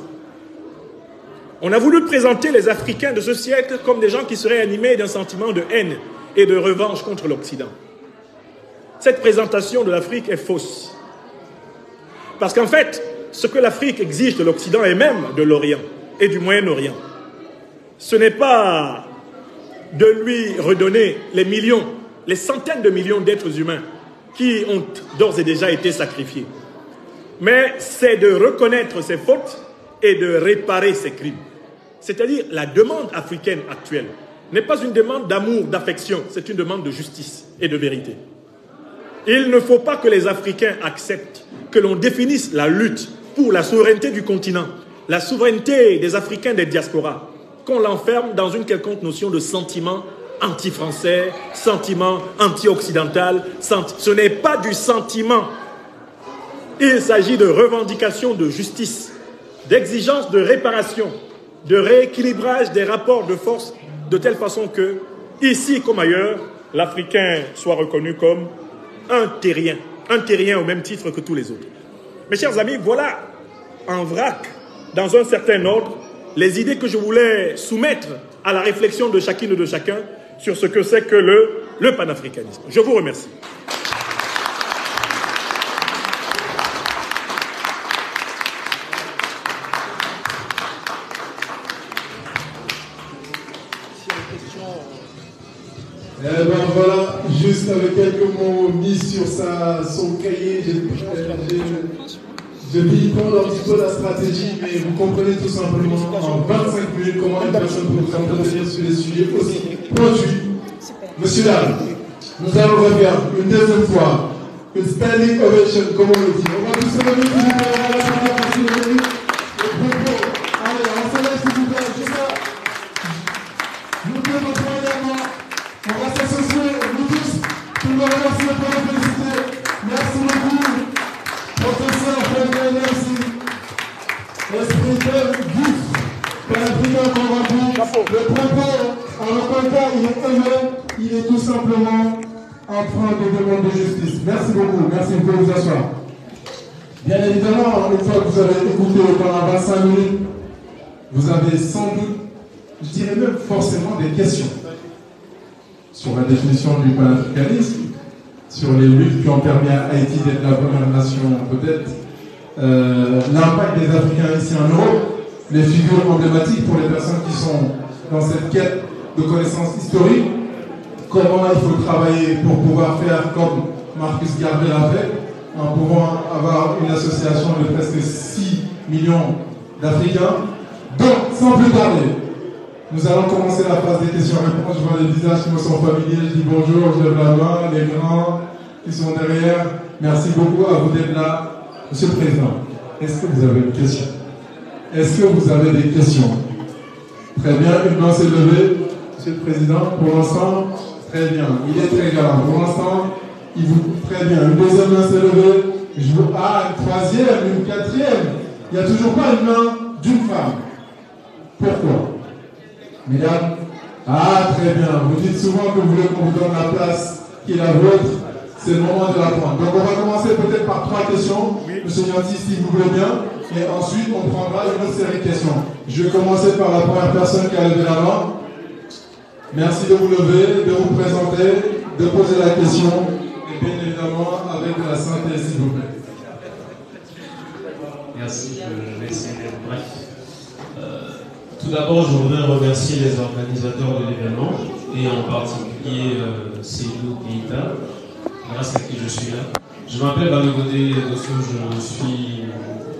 On a voulu présenter les Africains de ce siècle comme des gens qui seraient animés d'un sentiment de haine et de revanche contre l'Occident. Cette présentation de l'Afrique est fausse. Parce qu'en fait, ce que l'Afrique exige de l'Occident et même de l'Orient et du Moyen-Orient, ce n'est pas de lui redonner les millions, les centaines de millions d'êtres humains qui ont d'ores et déjà été sacrifiés. Mais c'est de reconnaître ses fautes et de réparer ses crimes. C'est-à-dire, la demande africaine actuelle n'est pas une demande d'amour, d'affection, c'est une demande de justice et de vérité. Il ne faut pas que les Africains acceptent que l'on définisse la lutte pour la souveraineté du continent, la souveraineté des Africains des diasporas, qu'on l'enferme dans une quelconque notion de sentiment anti-français, sentiment anti-occidental. Ce n'est pas du sentiment. Il s'agit de revendications de justice, d'exigences de réparation, de rééquilibrage des rapports de force de telle façon que, ici comme ailleurs, l'Africain soit reconnu comme un terrien au même titre que tous les autres. Mes chers amis, voilà en vrac, dans un certain ordre, les idées que je voulais soumettre à la réflexion de chacune et de chacun sur ce que c'est que le panafricanisme. Je vous remercie. Eh ben voilà, juste avec quelques mots mis sur son cahier, je vilipende un petit peu la stratégie, mais vous comprenez tout simplement en 25 minutes comment une personne peut vous entretenir sur des sujets aussi pointus. Monsieur Dame, nous allons refaire une deuxième fois une standing ovation, comme on le dit. On va tous se lever, s'il vous plaît, à la première partie de l'année. Allez, on se lève, s'il vous plaît, c'est ça. Nous devons votre également. On va s'associer, nous tous, pour nous remercier pour nous féliciter. Merci beaucoup, professeur Frédéric, merci. Esprit vif, panafricain convaincu. Le propos, en aucun cas, il est aimé, il est tout simplement en train de demander justice. Merci beaucoup, merci, vous pouvez vous asseoir. Bien évidemment, une fois que vous avez écouté pendant 25 minutes, vous avez sans doute, je dirais même forcément des questions sur la définition du panafricanisme, sur les luttes qui ont permis à Haïti d'être la première nation peut-être, l'impact des Africains ici en Europe, les figures emblématiques pour les personnes qui sont dans cette quête de connaissances historiques, comment il faut travailler pour pouvoir faire comme Marcus Garvey l'a fait, en pouvant avoir une association de presque 6 millions d'Africains. Donc, sans plus tarder, nous allons commencer la phase des questions-réponses. Je vois les visages qui me sont familiers. Je dis bonjour, je lève la main, les grands qui sont derrière. Merci beaucoup à vous d'être là. Monsieur le Président, est-ce que vous avez une question? Est-ce que vous avez des questions? Très bien, une main s'est levée. Monsieur le Président, pour l'instant, très bien. Il est très galant. Pour l'instant, il vous... Très bien. Une deuxième main s'est levée. Ah, une troisième, une quatrième. Il n'y a toujours pas une main d'une femme. Pourquoi? Mesdames, ah très bien, vous dites souvent que vous voulez qu'on vous donne la place qui est la vôtre, c'est le moment de la prendre. Donc on va commencer peut-être par 3 questions, monsieur Nianti, si vous voulez bien, et ensuite on prendra une autre série de questions. Je vais commencer par la première personne qui a levé la main. Merci de vous lever, de vous présenter, de poser la question, et bien évidemment avec de la synthèse s'il vous plaît. Merci, je vais essayer d'être bref. Tout d'abord, je voudrais remercier les organisateurs de l'événement, et en particulier Seydou Keïta, grâce à qui je suis là. Je m'appelle Balogodé Dosso, je suis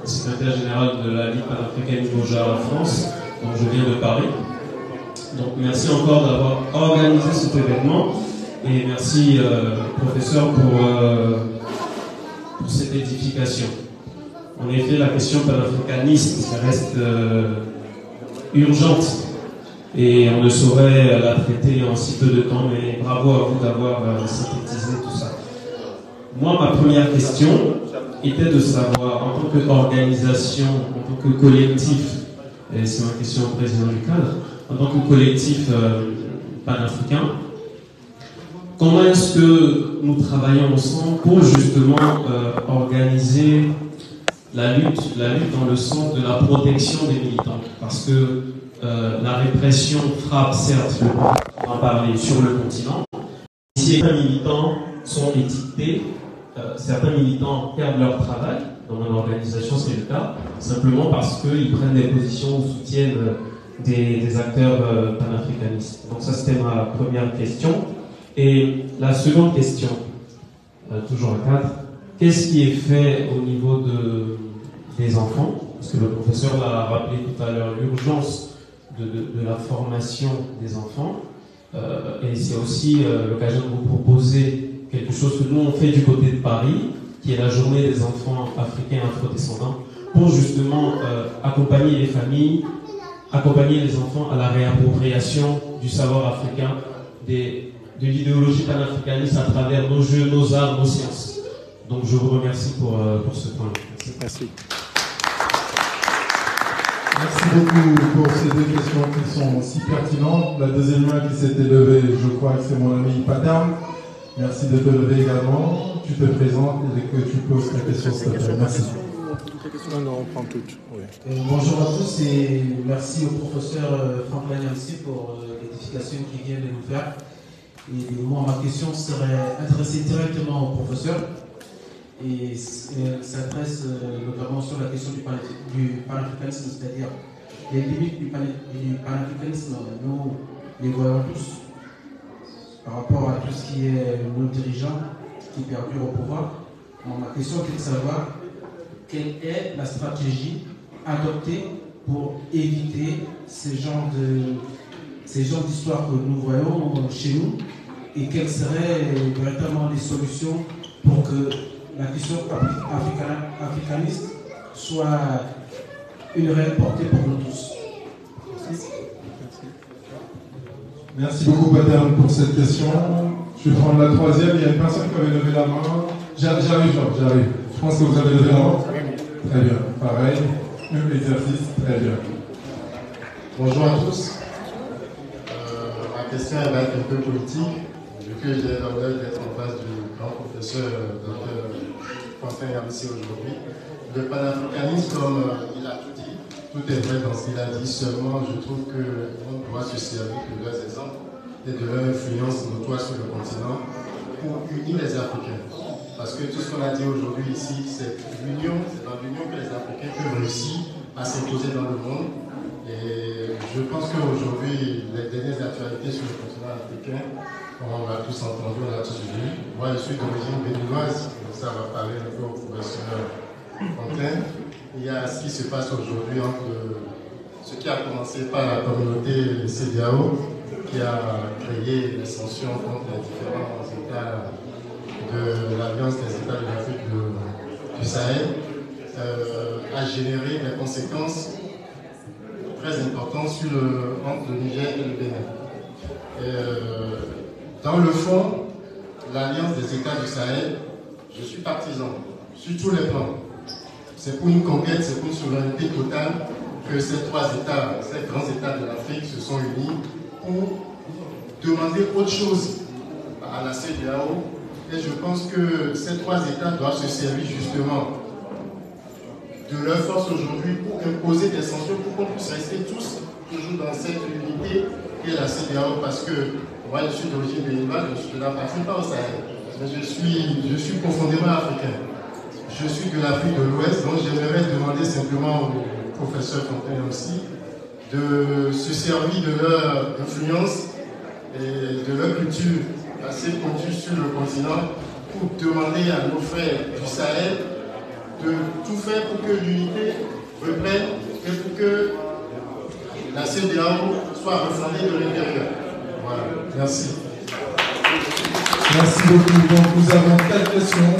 secrétaire général de la Ligue panafricaine Moja France, donc je viens de Paris. Donc merci encore d'avoir organisé cet événement, et merci professeur pour cette édification. En effet, la question panafricaniste reste urgente et on ne saurait la traiter en si peu de temps, mais bravo à vous d'avoir synthétisé tout ça. Moi, ma première question était de savoir, en tant qu'organisation, en tant que collectif, et c'est ma question au président du cadre, en tant que collectif panafricain, comment est-ce que nous travaillons ensemble pour justement organiser la lutte dans le sens de la protection des militants, parce que la répression frappe certes, on va en parler, sur le continent. Si certains militants sont étiquetés, certains militants perdent leur travail, dans mon organisation c'est le cas, simplement parce qu'ils prennent des positions ou soutiennent des acteurs panafricanistes. Donc ça c'était ma première question. Et la seconde question, toujours à 4, qu'est-ce qui est fait au niveau des enfants? Parce que le professeur l'a rappelé tout à l'heure, l'urgence de la formation des enfants. Et c'est aussi l'occasion de vous proposer quelque chose que nous on fait du côté de Paris, qui est la journée des enfants africains afrodescendants, pour justement accompagner les familles, accompagner les enfants à la réappropriation du savoir africain de l'idéologie panafricaniste à travers nos jeux, nos arts, nos sciences. Donc je vous remercie pour ce point. Merci. Merci beaucoup pour ces deux questions qui sont si pertinentes. La deuxième main qui s'était levée, je crois que c'est mon ami Paterne. Merci de te lever également. Tu te présentes et que tu poses ta question, s'il te plaît. Merci. Non, on prend toutes. Oui. Bonjour à tous et merci au professeur Franklin Yamsi pour l'édification qu'il vient de nous faire. Et moi, ma question serait adressée directement au professeur et s'adresse notamment sur la question du panafricanisme, c'est-à-dire les limites du panafricanisme, nous les voyons tous par rapport à tout ce qui est nos dirigeants qui perdurent au pouvoir. Ma question est de savoir quelle est la stratégie adoptée pour éviter ces genres d'histoires que nous voyons chez nous et quelles seraient véritablement les solutions pour que la question africaniste soit une réelle portée pour nous tous. Merci. Merci beaucoup, Paterne, pour cette question. Je vais prendre la troisième. Il y a une personne qui avait levé la main. J'arrive, Georges, j'arrive. Je pense que vous avez levé la main. Très bien. Pareil. Même exercice. Très bien. Bonjour à tous. Ma question va être un peu politique, vu que j'ai l'honneur d'être en face du grand professeur Dr. Franklin Yamsi aujourd'hui. Le panafricanisme, comme il a tout dit, tout est vrai dans ce qu'il a dit, seulement je trouve qu'on doit se servir de leurs exemples et de leur influence notoire sur le continent pour unir les Africains. Parce que tout ce qu'on a dit aujourd'hui ici, c'est l'union, c'est dans l'union que les Africains peuvent réussir à s'imposer dans le monde. Et je pense qu'aujourd'hui, les dernières actualités sur le continent africain, on l'a tous entendu, on l'a tous vu. Moi, je suis d'origine béninoise, donc ça va parler un peu au professeur Fontaine. Il y a ce qui se passe aujourd'hui entre ce qui a commencé par la communauté CEDEAO, qui a créé les sanctions contre les différents États de l'Alliance des États de l'Afrique du Sahel, a généré des conséquences très importantes entre le Niger et le Bénin. Dans le fond, l'Alliance des États du Sahel, je suis partisan sur tous les plans. C'est pour une conquête, c'est pour une souveraineté totale que ces trois États, ces grands États de l'Afrique se sont unis pour demander autre chose à la CEDEAO. Et je pense que ces trois États doivent se servir justement de leur force aujourd'hui pour imposer des sanctions pour qu'on puisse rester tous toujours dans cette unité qu'est la CEDEAO. Parce que moi je suis d'origine béninoise, je n'appartiens pas au Sahel, mais je suis profondément africain. Je suis de l'Afrique de l'Ouest, donc j'aimerais demander simplement au professeur Fontaine aussi de se servir de leur influence et de leur culture assez pointue sur le continent pour demander à nos frères du Sahel de tout faire pour que l'unité reprenne et pour que la CEDEAO soit refondée de l'intérieur. Voilà, merci. Merci beaucoup. Donc nous avons 4 questions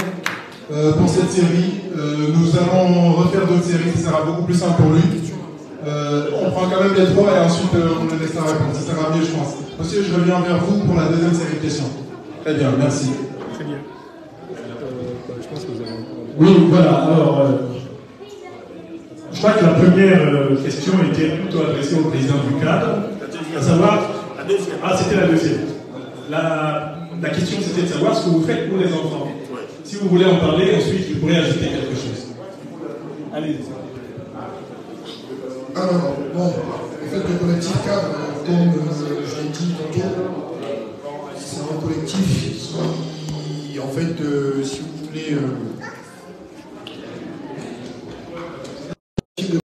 pour cette série. Nous allons refaire d'autres séries, ça sera beaucoup plus simple pour lui. On prend quand même les 3 et ensuite on le laissera répondre. Ça sera mieux, je pense. Monsieur, je reviens vers vous pour la deuxième série de questions. Très bien, merci. Très bien. Je pense que vous avez... Oui, voilà. Alors, je crois que la première question était plutôt adressée au président du cadre, à savoir... Ah, c'était la deuxième. La question, c'était de savoir ce que vous faites pour les enfants. Si vous voulez en parler, ensuite, je pourrais ajouter quelque chose. Allez. Alors, bon, en fait, le collectif cadre, comme je l'ai dit tantôt, c'est un collectif qui, en fait, si vous voulez...